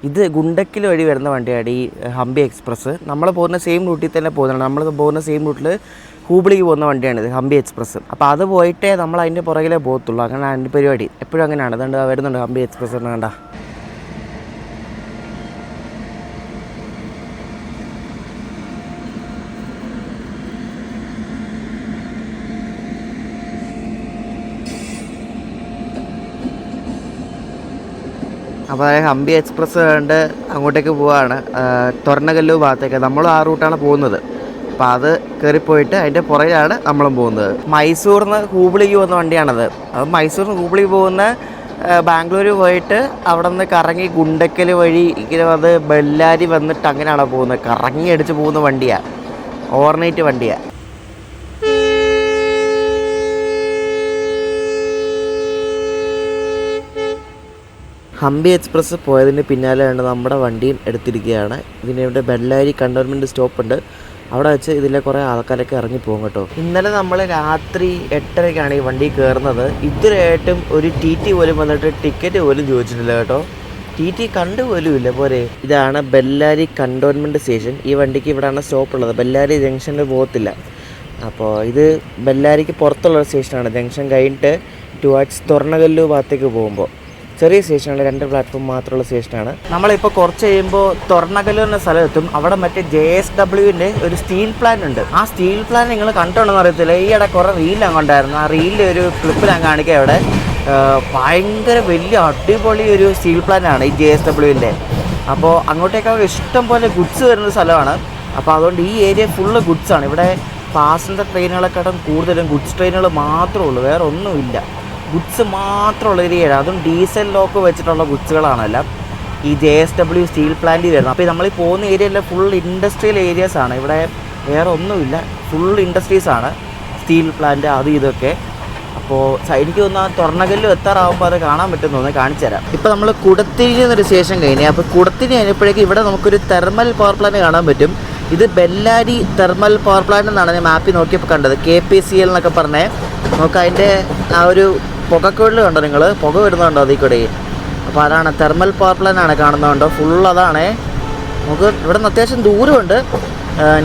ഇത് ഗുണ്ടക്കിൽ വഴി വരുന്ന വണ്ടിയാണ് ഈ ഹംപി എക്സ്പ്രസ്. നമ്മൾ പോകുന്ന സെയിം റൂട്ടിൽ തന്നെ പോകുന്നതാണ്. നമ്മൾ പോകുന്ന സെയിം റൂട്ടിൽ ഹൂബ്ലിക്ക് പോകുന്ന വണ്ടിയാണിത്, ഹംപി എക്സ്പ്രസ്. അപ്പോൾ അത് പോയിട്ടേ നമ്മൾ അതിൻ്റെ പുറകിലേ പോകത്തുള്ളൂ. അങ്ങനെ അതിൻ്റെ പരിപാടി എപ്പോഴും അങ്ങനെയാണ്. അതുകൊണ്ട് വരുന്നുണ്ട് ഹംപി എക്സ്പ്രസ് എന്ന് കണ്ട. അപ്പോൾ ഹംപി എക്സ്പ്രസ് കണ്ട് അങ്ങോട്ടേക്ക് പോവുകയാണ്, തൊർണകല്ലു ഭാഗത്തേക്ക്. നമ്മളും ആ റൂട്ടാണ് പോകുന്നത്. അപ്പോൾ അത് കയറിപ്പോയിട്ട് അതിൻ്റെ പുറകിലാണ് നമ്മളും പോകുന്നത്. മൈസൂരിൽ നിന്ന് ഹൂബ്ലിക്ക് പോകുന്ന വണ്ടിയാണത്. അത് മൈസൂരിൽ നിന്ന് ഹൂബ്ലിക്ക് പോകുന്ന ബാംഗ്ലൂർ പോയിട്ട് അവിടെ നിന്ന് കറങ്ങി ഗുണ്ടക്കൽ വഴി ഇങ്ങനെ അത് ബെല്ലാരി വന്നിട്ട് അങ്ങനെയാണ് പോകുന്നത്. കറങ്ങി അടിച്ച് പോകുന്ന വണ്ടിയാണ്, ഓവർനൈറ്റ് വണ്ടിയാണ്. ഹംപി എക്സ്പ്രസ് പോയതിന് പിന്നാലെ കണ്ട് നമ്മുടെ വണ്ടിയും എടുത്തിരിക്കുകയാണ്. ഇതിനിവിടെ ബെല്ലാരി കണ്ടോൺമെൻറ്റ് സ്റ്റോപ്പുണ്ട്. അവിടെ വെച്ച് ഇതിലെ കുറേ ആൾക്കാരൊക്കെ ഇറങ്ങിപ്പോകും കേട്ടോ. ഇന്നലെ നമ്മൾ രാത്രി 8:30 ഈ വണ്ടി കയറുന്നത്. ഇതുവരെയായിട്ടും ഒരു TT പോലും വന്നിട്ട് ടിക്കറ്റ് പോലും ചോദിച്ചിട്ടില്ല കേട്ടോ. TT കണ്ടുപോലും ഇല്ല പോരെ. ഇതാണ് ബെല്ലാരി കണ്ടോൺമെൻറ്റ് സ്റ്റേഷൻ. ഈ വണ്ടിക്ക് ഇവിടെയാണ് സ്റ്റോപ്പുള്ളത്. ബെല്ലാരി ജംഗ്ഷനിൽ പോകത്തില്ല. അപ്പോൾ ഇത് ബെല്ലാരിക്ക് പുറത്തുള്ള സ്റ്റേഷനാണ്. ജംഗ്ഷൻ കഴിഞ്ഞിട്ട് ടുവാർഡ്സ് തൊർണകല്ലു ഭാഗത്തേക്ക് പോകുമ്പോൾ ചെറിയ സ്റ്റേഷനാണ്, 2 പ്ലാറ്റ്ഫോം മാത്രമുള്ള സ്റ്റേഷനാണ്. നമ്മളിപ്പോൾ കുറച്ച് കഴിയുമ്പോൾ തൊർണകല്ലു എന്ന സ്ഥലത്തും. അവിടെ മറ്റേ JSWൻ്റെ ഒരു സ്റ്റീൽ പ്ലാന്റ് ഉണ്ട്. ആ സ്റ്റീൽ പ്ലാന്റ് നിങ്ങൾ കണ്ടിട്ടുണ്ടെന്ന് അറിയത്തില്ല. ഈയിടെ കുറേ റീൽ അങ്ങോട്ടായിരുന്നു. ആ റീലിൻ്റെ ഒരു ക്ലിപ്പ് ഞാൻ കാണിക്കുക. അവിടെ ഭയങ്കര വലിയ അടിപൊളി ഒരു സ്റ്റീൽ പ്ലാന്റ് ആണ് ഈ JSWൻ്റെ. അപ്പോൾ അങ്ങോട്ടേക്ക് ഇഷ്ടം പോലെ ഗുഡ്സ് വരുന്ന സ്ഥലമാണ്. അപ്പോൾ അതുകൊണ്ട് ഈ ഏരിയ ഫുള്ള് ഗുഡ്സാണ്. ഇവിടെ പാസഞ്ചർ ട്രെയിനുകളെക്കാട്ടും കൂടുതലും ഗുഡ്സ് ട്രെയിനുകൾ മാത്രമേ ഉള്ളൂ, വേറെ ഒന്നുമില്ല. ഗുഡ്സ് മാത്രമുള്ള ഏരിയയാണ്. അതും ഡീസൽ ലോക്ക് വെച്ചിട്ടുള്ള ഗുഡ്സുകളാണെല്ലാം ഈ JSW സ്റ്റീൽ പ്ലാന്റിൽ വരുന്നത്. അപ്പോൾ നമ്മൾ ഈ പോകുന്ന ഏരിയയിലെ ഫുൾ ഇൻഡസ്ട്രിയൽ ഏരിയാസാണ്. ഇവിടെ വേറെ ഒന്നുമില്ല, ഫുൾ ഇൻഡസ്ട്രീസാണ്, സ്റ്റീൽ പ്ലാന്റ് അത് ഇതൊക്കെ. അപ്പോൾ എനിക്ക് തോന്നുന്നു തൊർണകല്ലു എത്താറാകുമ്പോൾ അത് കാണാൻ പറ്റുമെന്ന് തോന്നുന്നു. കാണിച്ചു തരാം. ഇപ്പോൾ നമ്മൾ കുടത്തിരി എന്നൊരു സ്റ്റേഷൻ കഴിഞ്ഞു. അപ്പോൾ കുടത്തിരി കഴിഞ്ഞപ്പോഴേക്കും ഇവിടെ നമുക്കൊരു തെർമൽ പവർ പ്ലാന്റ് കാണാൻ പറ്റും. ഇത് ബെല്ലാരി തെർമൽ പവർ പ്ലാന്റ് എന്നാണ് ഞാൻ മാപ്പിൽ നോക്കിയപ്പോൾ കണ്ടത്. KPCL എന്നൊക്കെ പറഞ്ഞേ. നമുക്ക് അതിൻ്റെ ആ ഒരു പുകക്കുഴൽ കണ്ടോ നിങ്ങൾ, പുക വരുന്നുണ്ടോ അതിൽ കൂടെ. അപ്പോൾ അതാണ് തെർമൽ പവർ പ്ലാന്റ് ആണ് കാണുന്നതുണ്ടോ, ഫുൾ അതാണേ. നമുക്ക് ഇവിടെ നിന്ന് അത്യാവശ്യം ദൂരമുണ്ട്.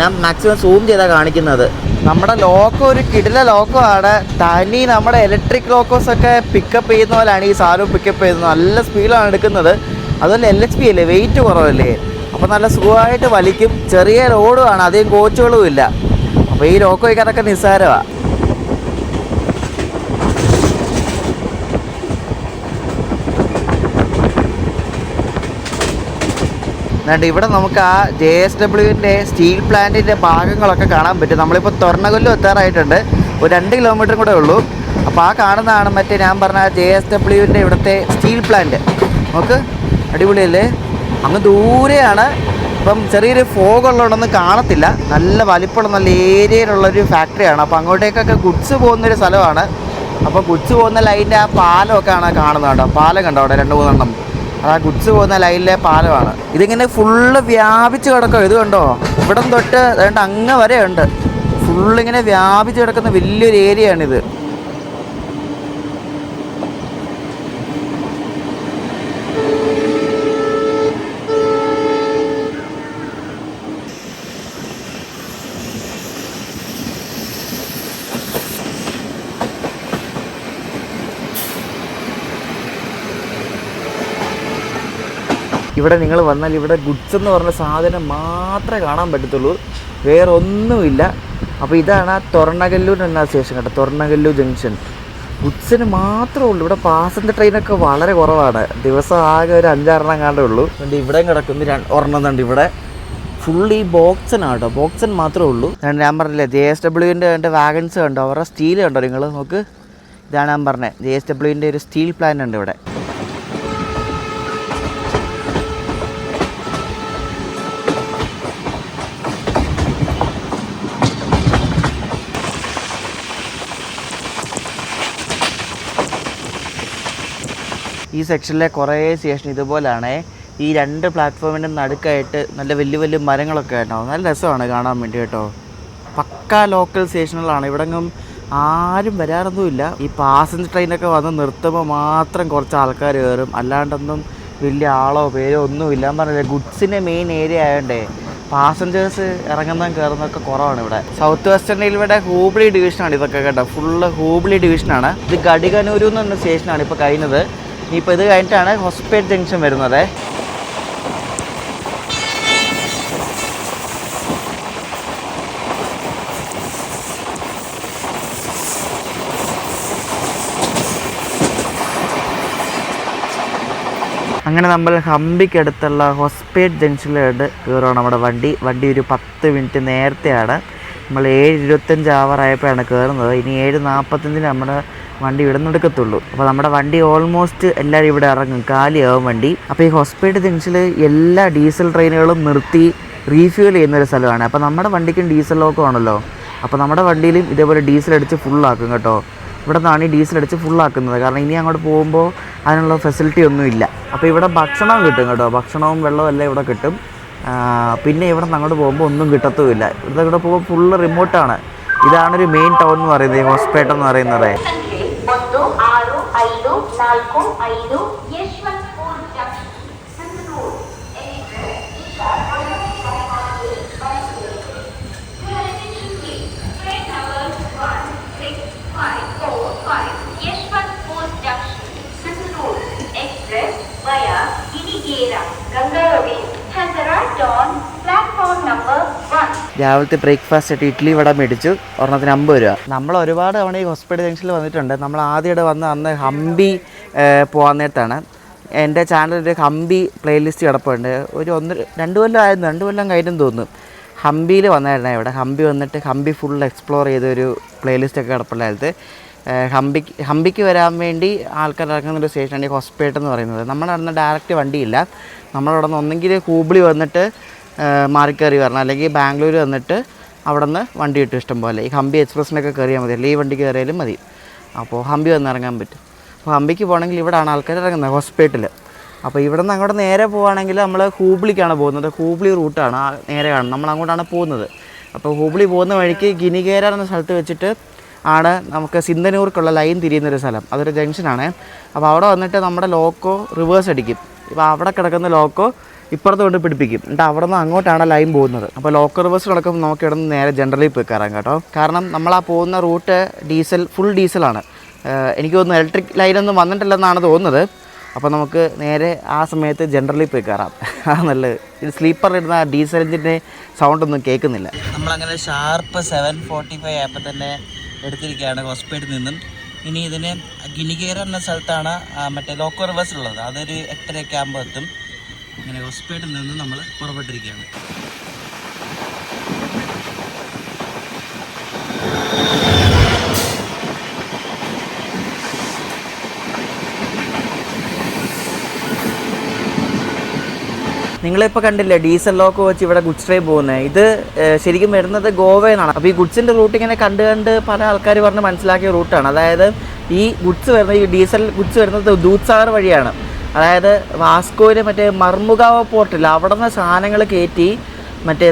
ഞാൻ മാക്സിമം സൂം ചെയ്താണ് കാണിക്കുന്നത്. നമ്മുടെ ലോക്കോ ഒരു കിടില ലോക്കോ ആണ്. തനി നമ്മുടെ ഇലക്ട്രിക് ലോക്കോസൊക്കെ പിക്കപ്പ് ചെയ്യുന്ന പോലെയാണ് ഈ സാധനം പിക്കപ്പ് ചെയ്യുന്നത്. നല്ല സ്പീഡിലാണ് എടുക്കുന്നത്. അതുപോലെ LHP അല്ലേ, വെയിറ്റ് കുറവല്ലേ. അപ്പോൾ നല്ല സുഖമായിട്ട് വലിക്കും. ചെറിയ റോഡുമാണ്, അധികം കോച്ചുകളും ഇല്ല. അപ്പോൾ ഈ ലോക്കോയ്ക്ക് അതൊക്കെ നിസ്സാരമാണ്. എന്നിട്ട് ഇവിടെ നമുക്ക് ആ JSWൻ്റെ സ്റ്റീൽ പ്ലാന്റിൻ്റെ ഭാഗങ്ങളൊക്കെ കാണാൻ പറ്റും. നമ്മളിപ്പോൾ തൊർണകല്ലു എത്താറായിട്ടുണ്ട്. ഒരു 2 കിലോമീറ്റർ കൂടെ ഉള്ളൂ. അപ്പോൾ ആ കാണുന്നതാണ് മറ്റേ ഞാൻ പറഞ്ഞ JSWൻ്റെ ഇവിടുത്തെ സ്റ്റീൽ പ്ലാന്റ്. നമുക്ക് അടിപൊളിയല്ലേ. അങ്ങ് ദൂരെയാണ്. ഇപ്പം ചെറിയൊരു ഫോഗ് ഉള്ളതുകൊണ്ടൊന്നും കാണത്തില്ല. നല്ല വലിപ്പമുള്ള നല്ല ഏരിയയിലുള്ളൊരു ഫാക്ടറിയാണ്. അപ്പോൾ അങ്ങോട്ടേക്കൊക്കെ ഗുഡ്സ് പോകുന്നൊരു സ്ഥലമാണ്. അപ്പോൾ ഗുഡ്സ് പോകുന്ന ലൈനിൻ്റെ ആ പാലമൊക്കെ ആണ് കാണുന്നത് കേട്ടോ. പാലം കണ്ടോ അവിടെ 2-3 എണ്ണം. ആ ഗുഡ്സ് പോകുന്ന ലൈനിലെ പാലമാണ്. ഇതിങ്ങനെ ഫുള്ള് വ്യാപിച്ച് കിടക്കും. ഇത് കണ്ടോ, ഇവിടം തൊട്ട് അതുകൊണ്ട് അങ്ങ് വരെ ഉണ്ട്. ഫുള്ളിങ്ങനെ വ്യാപിച്ച് കിടക്കുന്ന വലിയൊരു ഏരിയയാണിത്. ഇവിടെ നിങ്ങൾ വന്നാൽ ഇവിടെ ഗുഡ്സ് എന്ന് പറഞ്ഞ സാധനം മാത്രമേ കാണാൻ പറ്റത്തുള്ളൂ, വേറെ ഒന്നുമില്ല. അപ്പോൾ ഇതാണ് തൊറണഗല്ലൂർ എന്ന സ്റ്റേഷൻ കേട്ടോ, തൊറണഗല്ലൂർ ജംഗ്ഷൻ. ഗുഡ്സിന് മാത്രമേ ഉള്ളൂ. ഇവിടെ പാസഞ്ചർ ട്രെയിനൊക്കെ വളരെ കുറവാണ്, ദിവസം ആകെ ഒരു 5-6 കണ്ടേ ഉള്ളൂ. അതുകൊണ്ട് ഇവിടെയും കിടക്കുന്ന ഒരെണ്ണം ഇവിടെ ഫുള്ളി ബോക്സനാണ് കേട്ടോ, ബോക്സൻ മാത്രമേ ഉള്ളൂ. ഞാൻ പറഞ്ഞില്ലേ JSWൻ്റെ വാഗൺസ് കണ്ടോ, അവരുടെ സ്റ്റീൽ കണ്ടോ നിങ്ങൾ നോക്ക്. ഇതാണ് ഞാൻ പറഞ്ഞത്, JSWൻ്റെ ഒരു സ്റ്റീൽ പ്ലാന്റ് ഉണ്ട് ഇവിടെ. ഈ സെക്ഷനിലെ കുറേ സ്റ്റേഷൻ ഇതുപോലെയാണ്. ഈ 2 പ്ലാറ്റ്ഫോമിൻ്റെ നടുക്കായിട്ട് നല്ല വലിയ വലിയ മരങ്ങളൊക്കെ ഉണ്ടാവും, നല്ല രസമാണ് കാണാൻ വേണ്ടി കേട്ടോ. പക്കാ ലോക്കൽ സ്റ്റേഷനുകളാണ്, ഇവിടെങ്ങും ആരും വരാറൊന്നുമില്ല. ഈ പാസഞ്ചർ ട്രെയിനൊക്കെ വന്ന് നിർത്തുമ്പോൾ മാത്രം കുറച്ച് ആൾക്കാർ കയറും, അല്ലാണ്ടൊന്നും വലിയ ആളോ പേരോ ഒന്നുമില്ല. ഞാൻ പറഞ്ഞില്ലേ ഗുഡ്സിൻ്റെ മെയിൻ ഏരിയ ആയതുകൊണ്ടേ പാസഞ്ചേഴ്സ് ഇറങ്ങുന്നതും കയറുന്നതൊക്കെ കുറവാണ് ഇവിടെ. സൗത്ത് വെസ്റ്റേൺ റെയിൽവേയുടെ ഹൂബ്ലി ഡിവിഷനാണ് ഇതൊക്കെ കേട്ടോ, ഫുള്ള് ഹൂബ്ലി ഡിവിഷനാണ്. ഇത് ഗഡികനൂരു എന്ന് പറഞ്ഞ സ്റ്റേഷനാണ് ഇപ്പോൾ കഴിഞ്ഞത്. ഇനിയിപ്പോൾ ഇത് കഴിഞ്ഞിട്ടാണ് ഹൊസ്പേറ്റ് ജംഗ്ഷൻ വരുന്നത്. അങ്ങനെ നമ്മൾ ഹംപിക്കടുത്തുള്ള ഹൊസ്പേറ്റ് ജംഗ്ഷനിലോട്ട് കയറുകയാണ് നമ്മുടെ വണ്ടി ഒരു 10 മിനിറ്റ് നേരത്തെയാണ്. നമ്മൾ 7:25 ആവറായപ്പോഴാണ് കയറുന്നത്. ഇനി 7:45 നമ്മുടെ വണ്ടി ഇവിടെ നിന്ന് എടുക്കത്തുള്ളൂ. അപ്പോൾ നമ്മുടെ വണ്ടി ഓൾമോസ്റ്റ് എല്ലാവരും ഇവിടെ ഇറങ്ങും, കാലിയാവും വണ്ടി. അപ്പോൾ ഈ ഹൊസ്പേറ്റ് ജംഗ്ഷനിൽ എല്ലാ ഡീസൽ ട്രെയിനുകളും നിർത്തി റീഫ്യൂൽ ചെയ്യുന്നൊരു സ്ഥലമാണ്. അപ്പോൾ നമ്മുടെ വണ്ടിക്കും ഡീസൽ ലോക്കം ആണല്ലോ, അപ്പോൾ നമ്മുടെ വണ്ടിയിലും ഇതേപോലെ ഡീസൽ അടിച്ച് ഫുള്ളാക്കും കേട്ടോ. ഇവിടെ നിന്നാണ് ഈ ഡീസൽ അടിച്ച് ഫുള്ളാക്കുന്നത്, കാരണം ഇനി അങ്ങോട്ട് പോകുമ്പോൾ അതിനുള്ള ഫെസിലിറ്റി ഒന്നുമില്ല. അപ്പോൾ ഇവിടെ ഭക്ഷണം കിട്ടും കേട്ടോ, ഭക്ഷണവും വെള്ളവും എല്ലാം ഇവിടെ കിട്ടും. പിന്നെ ഇവിടെ നിന്ന് അങ്ങോട്ട് പോകുമ്പോൾ ഒന്നും കിട്ടത്തുമില്ല. ഇവിടെ പോകുമ്പോൾ ഫുള്ള് റിമോട്ടാണ്. ഇതാണൊരു മെയിൻ ടൗൺ എന്ന് പറയുന്നത്, ഹോസ്പേട്ട എന്ന് പറയുന്നത്. രാവിലത്തെ ബ്രേക്ക്ഫാസ്റ്റ് ആയിട്ട് ഇഡ്ഡലി വട മേടിച്ചു, ഒരെണ്ണത്തിന് 50 രൂപ. നമ്മൾ ഒരുപാട് തവണ ഈ ഹോസ്പിറ്റൽ ജംഗ്ഷനിൽ വന്നിട്ടുണ്ട്. നമ്മൾ ആദ്യമായിട്ട് വന്ന് അന്ന് ഹംപി പോകാൻ നേരത്താണ്. എൻ്റെ ചാനലിൽ ഹംപി പ്ലേലിസ്റ്റ് കിടപ്പുണ്ട്. ഒരു 1-2 കൊല്ലം ആയിരുന്നു, 2 കൊല്ലം കഴിഞ്ഞെന്ന് തോന്നുന്നു. ഹംപിയിൽ വന്നായിരുന്നു ഇവിടെ. ഹംപി വന്നിട്ട് ഹംപി ഫുൾ എക്സ്പ്ലോർ ചെയ്തൊരു പ്ലേലിസ്റ്റൊക്കെ കിടപ്പുണ്ടായത്. ഹംപിക്ക് വരാൻ വേണ്ടി ആൾക്കാർ ഇറങ്ങുന്നൊരു സ്റ്റേഷനാണ് ഈ ഹൊസ്പേട്ട് എന്ന് പറയുന്നത്. നമ്മുടെ അവിടെ നിന്ന് ഡയറക്റ്റ് വണ്ടിയില്ല. നമ്മളവിടെ നിന്ന് ഒന്നെങ്കിൽ ഹൂബ്ലി വന്നിട്ട് മാറിക്കയറി വരണം, അല്ലെങ്കിൽ ബാംഗ്ലൂർ വന്നിട്ട് അവിടെ നിന്ന് വണ്ടി കിട്ടും ഇഷ്ടം പോലെ. ഈ ഹംപി എക്സ്പ്രസ്സിനൊക്കെ കയറിയാൽ മതി, അല്ലെങ്കിൽ ഈ വണ്ടിക്ക് കയറിയാലും മതി. അപ്പോൾ ഹംപി വന്ന് ഇറങ്ങാൻ പറ്റും. അപ്പോൾ ഹംപിക്ക് പോകണമെങ്കിൽ ഇവിടെയാണ് ആൾക്കാർ ഇറങ്ങുന്നത്, ഹോസ്പേട്ടിൽ. അപ്പോൾ ഇവിടെ നിന്ന് അങ്ങോട്ട് നേരെ പോവുകയാണെങ്കിൽ നമ്മൾ ഹൂബ്ലിക്കാണ് പോകുന്നത്. ഹൂബ്ലി റൂട്ടാണ് നേരെ കാണുന്നത്, നമ്മൾ അങ്ങോട്ടാണ് പോകുന്നത്. അപ്പോൾ ഹൂബ്ലി പോകുന്ന വഴിക്ക് ഗിനിഗേര എന്ന സ്ഥലത്ത് വെച്ചിട്ട് ആണ് നമുക്ക് സിന്ധനൂർക്കുള്ള ലൈൻ തിരിയുന്നൊരു സ്ഥലം. അതൊരു ജംഗ്ഷനാണ്. അപ്പോൾ അവിടെ വന്നിട്ട് നമ്മുടെ ലോക്കോ റിവേഴ്സ് അടിക്കും. ഇപ്പോൾ അവിടെ കിടക്കുന്ന ലോക്കോ ഇപ്പുറത്ത് കൊണ്ട് പിടിപ്പിക്കും, എന്നിട്ട് അവിടെ നിന്ന് അങ്ങോട്ടാണ് ലൈൻ പോകുന്നത്. അപ്പോൾ ലോക്കൽ റിവേഴ്സ് കിടക്കുമ്പോൾ നമുക്ക് ഇവിടെ നിന്ന് നേരെ ജനറലിൽ പോയി കയറാം കേട്ടോ. കാരണം നമ്മളാ പോകുന്ന റൂട്ട് ഫുൾ ഡീസലാണ്. എനിക്ക് തോന്നുന്നു ഇലക്ട്രിക് ലൈനൊന്നും വന്നിട്ടില്ലെന്നാണ് തോന്നുന്നത്. അപ്പോൾ നമുക്ക് നേരെ ആ സമയത്ത് ജനറലിൽ പോയി കയറാം, ആ നല്ലത്. ഇത് സ്ലീപ്പറിലിരുന്ന ഡീസൽ എഞ്ചിൻ്റെ സൗണ്ടൊന്നും കേൾക്കുന്നില്ല. നമ്മളങ്ങനെ ഷാർപ്പ് 7:45 ആയപ്പോൾ തന്നെ എടുത്തിരിക്കുകയാണ് ഹോസ്പേറ്റിൽ നിന്നും. ഇനി ഇതിന് ഗിനിഗേര എന്ന സ്ഥലത്താണ് മറ്റേ ലോക്കോ റിവേഴ്സ് ഉള്ളത്. അതൊരു 8:30 ആകുമ്പോൾ എത്തും. അങ്ങനെ ഹോസ്പേറ്റിൽ നിന്ന് നമ്മൾ പുറപ്പെട്ടിരിക്കുകയാണ്. നിങ്ങളിപ്പോൾ കണ്ടില്ലേ ഡീസൽ ലോക്ക് വെച്ച് ഇവിടെ ഗുഡ്സ് ട്രെയിൻ പോകുന്നത്. ഇത് ശരിക്കും വരുന്നത് ഗോവയിൽ അപ്പോൾ ഈ ഗുഡ്സിൻ്റെ റൂട്ട് ഇങ്ങനെ കണ്ട് പല ആൾക്കാർ പറഞ്ഞ് മനസ്സിലാക്കിയ റൂട്ടാണ്. അതായത് ഈ ഗുഡ്സ് വരുന്നത്, ഈ ഡീസൽ ഗുഡ്സ് വരുന്നത് ദൂദ്സാഗർ വഴിയാണ്. അതായത് വാസ്കോയിലെ മറ്റേ മർമുഗാവ് പോർട്ടിൽ അവിടെ നിന്ന് സാധനങ്ങൾ കയറ്റി മറ്റേ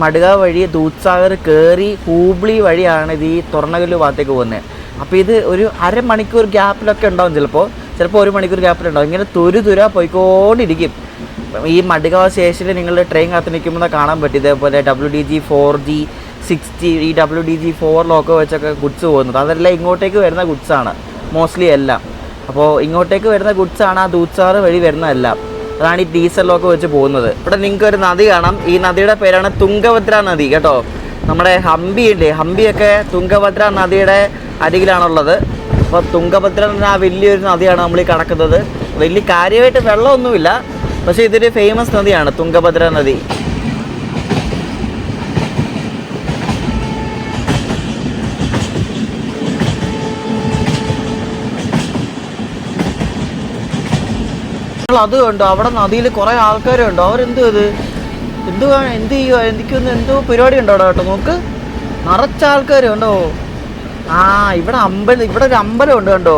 മഡ്ഗാവ് വഴി ദൂദ്സാഗർ കയറി ഹൂബ്ലി വഴിയാണ് ഇത് ഈ തൊറണഗല്ലു ഭാഗത്തേക്ക് പോകുന്നത്. അപ്പോൾ ഇത് ഒരു അരമണിക്കൂർ ഗ്യാപ്പിലൊക്കെ ഉണ്ടാവും, ചിലപ്പോൾ 1 മണിക്കൂർ ഗ്യാപ്പിലുണ്ടാവും. ഇങ്ങനെ തുര പോയിക്കൊണ്ടിരിക്കും. ഈ മഡ്ഗാവ് സ്റ്റേഷനിൽ നിങ്ങൾ ട്രെയിൻ കാത്ത് നിൽക്കുമ്പോൾ കാണാൻ പറ്റും ഇതേപോലെ WDG 4G 60 ഈ WDG 4 ലോക്കോ വെച്ചൊക്കെ ഗുഡ്സ് പോകുന്നത്. അതെല്ലാം ഇങ്ങോട്ടേക്ക് വരുന്ന ഗുഡ്സാണ് മോസ്റ്റ്ലി എല്ലാം. അപ്പോൾ ഇങ്ങോട്ടേക്ക് വരുന്ന ഗുഡ്സാണ് ആ ദൂദ്സാഗർ വഴി വരുന്നതെല്ലാം. അതാണ് ഈ ഡീസൽ ലോക്ക് വെച്ച് പോകുന്നത്. ഇവിടെ നിങ്ങൾക്ക് ഒരു നദി കാണാം. ഈ നദിയുടെ പേരാണ് തുംഗഭദ്ര നദി കേട്ടോ. നമ്മുടെ ഹംപി ഇല്ലേ, ഹംപിയൊക്കെ തുംഗഭദ്ര നദിയുടെ അരികിലാണുള്ളത്. അപ്പോൾ തുംഗഭദ്ര എന്ന ആ വലിയൊരു നദിയാണ് നമ്മൾ ഈ കടക്കുന്നത്. വലിയ കാര്യമായിട്ട് വെള്ളമൊന്നുമില്ല, പക്ഷേ ഇതൊരു ഫേമസ് നദിയാണ് തുംഗഭദ്ര നദി. അത് കണ്ടോ, അവിടെ നദിയിൽ കുറേ ആൾക്കാരുണ്ടോ. അവരെന്തോ ഇത് എന്ത് ചെയ്യുക, എനിക്കൊന്ന് എന്തോ പരിപാടി ഉണ്ടോ അവിടെ കേട്ടോ. നോക്ക്, നിറച്ച ആൾക്കാരുണ്ടോ. ഇവിടെ ഒരു അമ്പലം ഉണ്ട് കണ്ടോ.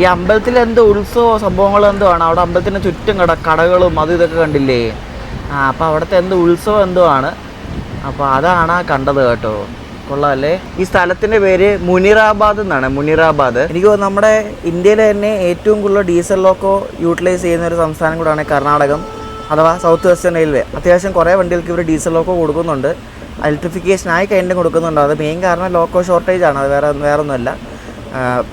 ഈ അമ്പലത്തിൽ എന്തോ ഉത്സവ സംഭവങ്ങൾ എന്തോ ആണ്. അവിടെ അമ്പലത്തിന് ചുറ്റും കടകളും അത് ഇതൊക്കെ കണ്ടില്ലേ. അപ്പോൾ അവിടുത്തെ എന്തോ ഉത്സവം എന്തോ ആണ്. അപ്പോൾ അതാണ് കണ്ടത് കേട്ടോ. കൊള്ളാമല്ലേ. ഈ സ്ഥലത്തിൻ്റെ പേര് മുനിറാബാദ് എന്നാണ്. മുനിറാബാദ്. എനിക്ക് തോന്നുന്നു നമ്മുടെ ഇന്ത്യയിൽ തന്നെ ഏറ്റവും കൂടുതൽ ഡീസൽ ലോക്കോ യൂട്ടിലൈസ് ചെയ്യുന്ന ഒരു സംസ്ഥാനം കൂടാണ് കർണാടകം അഥവാ സൗത്ത് വെസ്റ്റേൺ റെയിൽവേ. അത്യാവശ്യം കുറേ വണ്ടികൾക്ക് ഇവർ ഡീസൽ ലോക്കോ കൊടുക്കുന്നുണ്ട്. ഇലക്ട്രിഫിക്കേഷനായി കഴിഞ്ഞിട്ട് കൊടുക്കുന്നുണ്ട്. അത് മെയിൻ കാരണം ലോക്കോ ഷോർട്ടേജ് ആണ്. അത് വേറൊന്നുമല്ല.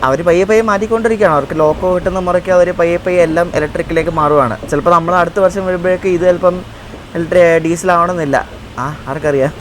അവർ പയ്യെ മാറ്റിക്കൊണ്ടിരിക്കുകയാണ്. അവർക്ക് ലോക്കോ കിട്ടുന്ന മുറയ്ക്ക് അവർ പയ്യെ എല്ലാം ഇലക്ട്രിക്കിലേക്ക് മാറുകയാണ്. ചിലപ്പോൾ നമ്മൾ അടുത്ത വർഷം വരുമ്പോഴേക്ക് ഇത് ചിലപ്പം ഡീസലാവണമെന്നില്ല. ആർക്കറിയാം.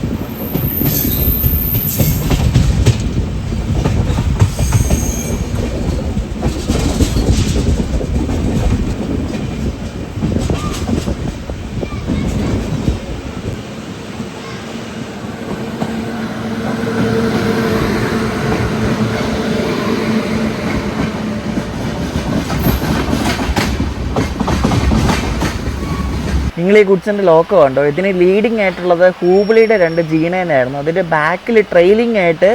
നിങ്ങൾ ഈ ഗുഡ്സിൻ്റെ ലോക്കോ കണ്ടോ. ഇതിന് ലീഡിങ് ആയിട്ടുള്ളത് ഹൂബ്ലിയുടെ 2 G9 ആയിരുന്നു. അതിൻ്റെ ബാക്കിൽ ട്രെയിലിംഗ് ആയിട്ട്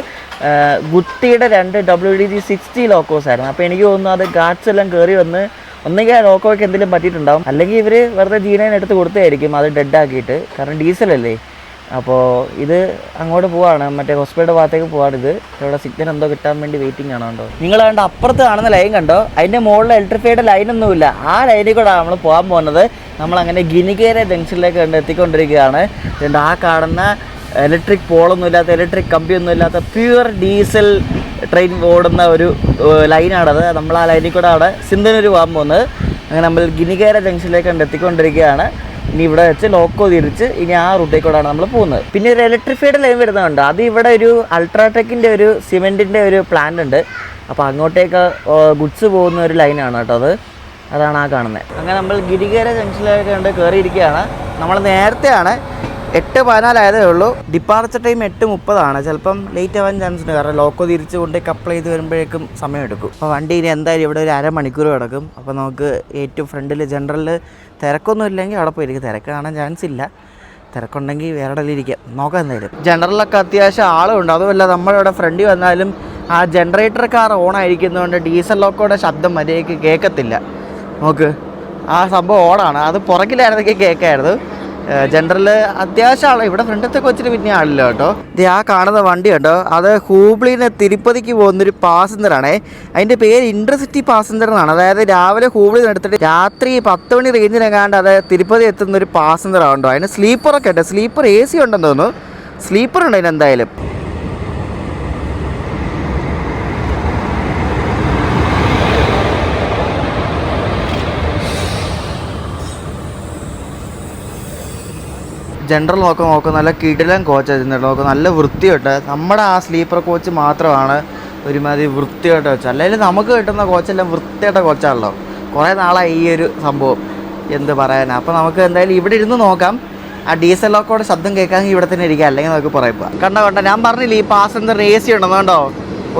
ഗുത്തിയുടെ 2 WD-60 ലോക്കോസ് ആയിരുന്നു. അപ്പോൾ എനിക്ക് തോന്നുന്നു അത് ഗാർഡ്സ് എല്ലാം കയറി വന്ന് ഒന്നെങ്കിൽ ആ ലോക്കോയ്ക്ക് എന്തെങ്കിലും പറ്റിയിട്ടുണ്ടാവും, അല്ലെങ്കിൽ ഇവർ വെറുതെ G9 എടുത്ത് കൊടുത്തായിരിക്കും അത് ഡെഡാക്കിയിട്ട്. കാരണം ഡീസലല്ലേ. അപ്പോൾ ഇത് അങ്ങോട്ട് പോവാണ്, മറ്റേ ഹോസ്പിറ്റലിൻ്റെ ഭാഗത്തേക്ക് പോവാണ്. ഇവിടെ സിഗ്നൽ എന്തോ കിട്ടാൻ വേണ്ടി വെയിറ്റിംഗ് ആണ് കേട്ടോ. നിങ്ങൾ കണ്ട അപ്പുറത്ത് കാണുന്ന ലൈൻ കണ്ടോ, അതിൻ്റെ മുകളിൽ ഇലക്ട്രിഫൈഡ് ലൈനൊന്നുമില്ല. ആ ലൈനിൽ കൂടെ നമ്മൾ പോകാൻ പോകുന്നത്. നമ്മളങ്ങനെ ഗിനികേര ജംഗ്ഷനിലേക്ക് എത്തിക്കൊണ്ടിരിക്കുകയാണ്. ആ കാണുന്ന ഇലക്ട്രിക് പോളൊന്നും ഇല്ലാത്ത, ഇലക്ട്രിക് കമ്പിയൊന്നും ഇല്ലാത്ത പ്യുവർ ഡീസൽ ട്രെയിൻ ഓടുന്ന ഒരു ലൈനാണത്. നമ്മൾ ആ ലൈനിൽ കൂടെ അവിടെ സിന്ധനൂർ പോകാൻ പോകുന്നത്. അങ്ങനെ നമ്മൾ ഗിനികേര ജംഗ്ഷനിലേക്ക് എത്തിക്കൊണ്ടിരിക്കുകയാണ്. ഇനി ഇവിടെ വെച്ച് ലോക്കോ തിരിച്ച് ഇനി ആ റൂട്ടിൽ കൂടെയാണ് നമ്മൾ പോകുന്നത്. പിന്നെ ഒരു ഇലക്ട്രിഫൈഡ് ലൈൻ വരുന്നുണ്ട്. അത് ഇവിടെ ഒരു അൾട്രാടെക്കിൻ്റെ ഒരു സിമെൻറ്റിൻ്റെ ഒരു പ്ലാന്റ് ഉണ്ട്. അപ്പോൾ അങ്ങോട്ടേക്ക് ഗുഡ്സ് പോകുന്ന ഒരു ലൈനാണ് കേട്ടോ. അതാണ് ആ കാണുന്നത്. അങ്ങനെ നമ്മൾ ഗിരികേര ജംഗ്ഷനിലേക്ക് കയറിയിരിക്കുകയാണ്. നമ്മൾ നേരത്തെയാണ് 8:14 ആയതേ ഉള്ളൂ. ഡിപ്പാർച്ചർ ടൈം 8:30 ചിലപ്പം ലേറ്റ് ആവാൻ ചാൻസ് ഉണ്ട്. കാരണം ലോക്കോ തിരിച്ച് കൊണ്ടേക്ക് അപ്ലൈ ചെയ്ത് വരുമ്പോഴേക്കും സമയമെടുക്കും. അപ്പോൾ വണ്ടി ഇനി എന്തായാലും ഇവിടെ ഒരു അരമണിക്കൂർ കിടക്കും. അപ്പോൾ നമുക്ക് ഏറ്റവും ഫ്രണ്ടിൽ ജനറലിൽ തിരക്കൊന്നും ഇല്ലെങ്കിൽ അവിടെ പോയിരിക്കും. തിരക്ക് കാണാൻ ചാൻസ് ഇല്ല. തിരക്കുണ്ടെങ്കിൽ വേറെ ഇടയിൽ ഇരിക്കാം. നോക്കാം എന്തായാലും. ജനറലൊക്കെ അത്യാവശ്യം ആളുണ്ട്. അതുമല്ല നമ്മളിവിടെ ഫ്രണ്ടിൽ വന്നാലും ആ ജനറേറ്റർ കാർ ഓൺ ആയിരിക്കുന്നതുകൊണ്ട് ഡീസൽ ലോക്കോയുടെ ശബ്ദം മര്യാദയ്ക്ക് കേൾക്കത്തില്ല. നോക്ക്, ആ സംഭവം ഓണാണ്. അത് പുറകിലായിരുന്നെങ്കിൽ കേൾക്കായിരുന്നു. ജനറൽ അത്യാവശ്യം ആൾ ഇവിടെ ഫ്രണ്ടത്തൊക്കെ വെച്ചിട്ട് പിന്നെ ആളില്ല കേട്ടോ. ഇത് ആ കാണുന്ന വണ്ടി കേട്ടോ, അത് ഹൂബ്ലിന്ന് തിരുപ്പതിക്ക് പോകുന്നൊരു പാസഞ്ചറാണേ. അതിൻ്റെ പേര് ഇൻ്റർസിറ്റി പാസഞ്ചർ എന്നാണ്. അതായത് രാവിലെ ഹൂബ്ലിൽ നിന്ന് എടുത്തിട്ട് രാത്രി 10 മണി റേഞ്ചിനെങ്ങാണ്ട് അത് തിരുപ്പതി എത്തുന്നൊരു പാസഞ്ചറാണ് കേട്ടോ. അതിന് സ്ലീപ്പറൊക്കെ ഉണ്ട്. സ്ലീപ്പർ AC ഉണ്ടെന്ന് തോന്നുന്നു. സ്ലീപ്പർ ഉണ്ട് അതിനെന്തായാലും. ജനറൽ നോക്കും നല്ല കിടിലൻ കോച്ചായിരുന്നു നോക്കും. നല്ല വൃത്തിയുണ്ട്. നമ്മുടെ ആ സ്ലീപ്പർ കോച്ച് മാത്രമാണ് ഒരുമാതിരി വൃത്തിയായിട്ട് വെച്ചത്. അല്ലെങ്കിൽ നമുക്ക് കിട്ടുന്ന കോച്ചെല്ലാം വൃത്തിയായിട്ട കോച്ചാണല്ലോ. കുറേ നാളായി ഈ ഒരു സംഭവം, എന്ത് പറയാനാണ്. അപ്പോൾ നമുക്ക് എന്തായാലും ഇവിടെ ഇരുന്ന് നോക്കാം. ആ ഡീസൽ ലോക്കോടെ ശബ്ദം കേൾക്കാമെങ്കിൽ ഇവിടെ തന്നെ ഇരിക്കാം, അല്ലെങ്കിൽ നമുക്ക് പറയപ്പോൾ കണ്ടോ. ഞാൻ പറഞ്ഞില്ല ഈ പാസഞ്ചറിന് AC ഉണ്ടെന്ന് കണ്ടോ.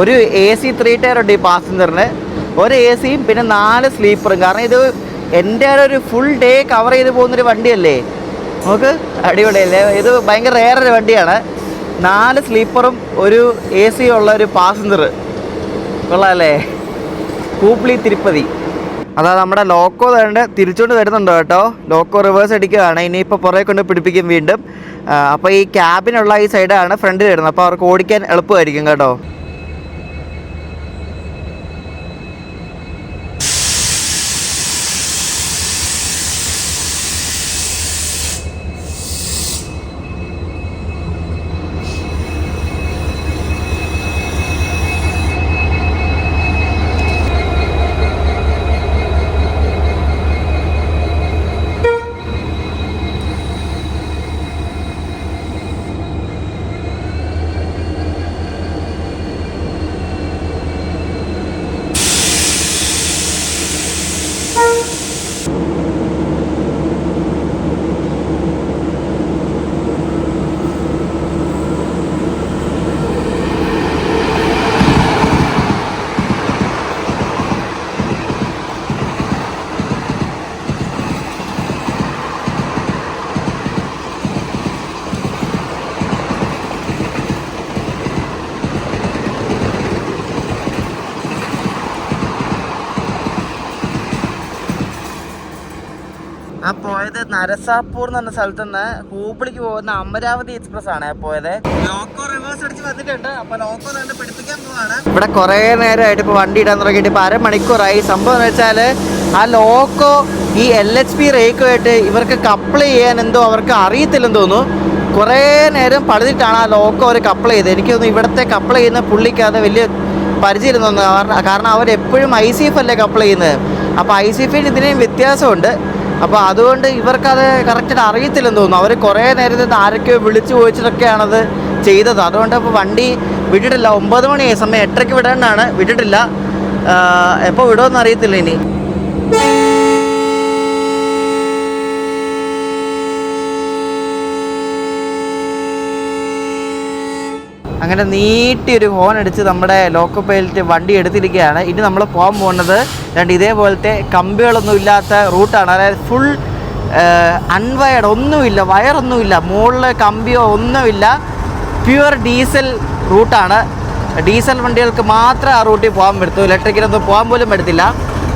ഒരു AC 3 ടയർ ഉണ്ട് ഈ പാസഞ്ചറിന്. ഒരു ACയും പിന്നെ 4 സ്ലീപ്പറും. കാരണം ഇത് എൻ്റെ ഒരു ഫുൾ ഡേ കവർ ചെയ്ത് പോകുന്നൊരു വണ്ടിയല്ലേ. നമുക്ക് അടിപൊളിയല്ലേ. ഇത് ഭയങ്കര റെയറൊരു വണ്ടിയാണ്. 4 സ്ലീപ്പറും ഒരു AC ഉള്ള ഒരു പാസഞ്ചർ. കൊള്ളാമല്ലേ. ഹൂബ്ലി തിരുപ്പതി. അതാ നമ്മുടെ ലോക്കോ തന്നെ തിരിച്ചുകൊണ്ട് വരുന്നുണ്ട് കേട്ടോ. ലോക്കോ റിവേഴ്സ് അടിക്കുകയാണ്. ഇനിയിപ്പോൾ പുറകെ കൊണ്ട് പിടിപ്പിക്കും വീണ്ടും. അപ്പോൾ ഈ ക്യാബിനുള്ള ഈ സൈഡാണ് ഫ്രണ്ടിൽ വരുന്നത്. അപ്പോൾ അവർക്ക് ഓടിക്കാൻ എളുപ്പമായിരിക്കും കേട്ടോ. നരസാപൂർ എന്ന് പറഞ്ഞ സ്ഥലത്ത് നിന്ന് ഹൂബ്ലിക്ക് പോകുന്ന അമരാവതി എക്സ്പ്രസ് ആണ് പോയത്. ലോക്കോ റിവേഴ്സ് അടിച്ച് വന്നിട്ടുണ്ട്. അപ്പൊ ലോക്കോ തന്നെ പിടിപ്പിക്കാൻ പോവാണ്. ഇവിടെ കുറെ നേരമായിട്ട് ഇപ്പൊ വണ്ടി ഇടാൻ തുടങ്ങിയിട്ട് ഇപ്പൊ അരമണിക്കൂറായി. സംഭവം എന്ന് വെച്ചാല് ആ ലോക്കോ ഈ LHP റേക്കുമായിട്ട് ഇവർക്ക് കപ്പിൾ ചെയ്യാൻ എന്തോ അവർക്ക് അറിയത്തില്ലെന്ന് തോന്നുന്നു. കുറേ നേരം പണിതിട്ടാണ് ആ ലോക്കോ അവർ കപ്പിൾ ചെയ്തത്. എനിക്ക് തോന്നുന്നു ഇവിടുത്തെ കപ്പിൾ ചെയ്യുന്ന പുള്ളിക്കാതെ വലിയ പരിചയം തോന്നുന്നു. കാരണം അവരെപ്പോഴും ICF അല്ലേ കപ്പിൾ ചെയ്യുന്നത്. അപ്പോൾ ICFിന് ഇതിനെയും വ്യത്യാസമുണ്ട്. അപ്പോൾ അതുകൊണ്ട് ഇവർക്കത് കറക്റ്റായിട്ട് അറിയത്തില്ലെന്ന് തോന്നുന്നു. അവർ കുറേ നേരത്തെ ആരൊക്കെയോ വിളിച്ചു ചോദിച്ചിട്ടൊക്കെയാണത് ചെയ്തത്. അതുകൊണ്ട് അപ്പോൾ വണ്ടി വിട്ടിട്ടില്ല. 9 മണിയായി സമയം. 8:30 വിടേണ്ടതാണ്, വിട്ടിട്ടില്ല. എപ്പോൾ വിടുമെന്ന് അറിയത്തില്ല ഇനി. അങ്ങനെ നീട്ടിയൊരു ഹോൺ അടിച്ച് നമ്മുടെ ലോക്കോ പൈലറ്റ് വണ്ടി എടുത്തിരിക്കുകയാണ്. ഇനി നമ്മൾ പോകാൻ പോകുന്നത് ഇതേപോലത്തെ കമ്പികളൊന്നും ഇല്ലാത്ത റൂട്ടാണ്. അതായത് ഫുൾ അൺവയർഡ്, ഒന്നുമില്ല, വയറൊന്നുമില്ല, മുകളിൽ കമ്പിയോ ഒന്നുമില്ല, പ്യുവർ ഡീസൽ റൂട്ടാണ്. ഡീസൽ വണ്ടികൾക്ക് മാത്രമേ ആ റൂട്ടിൽ പോകാൻ പറ്റൂ. ഇലക്ട്രിക്കിലൊന്നും പോകാൻ പോലും പറ്റത്തില്ല.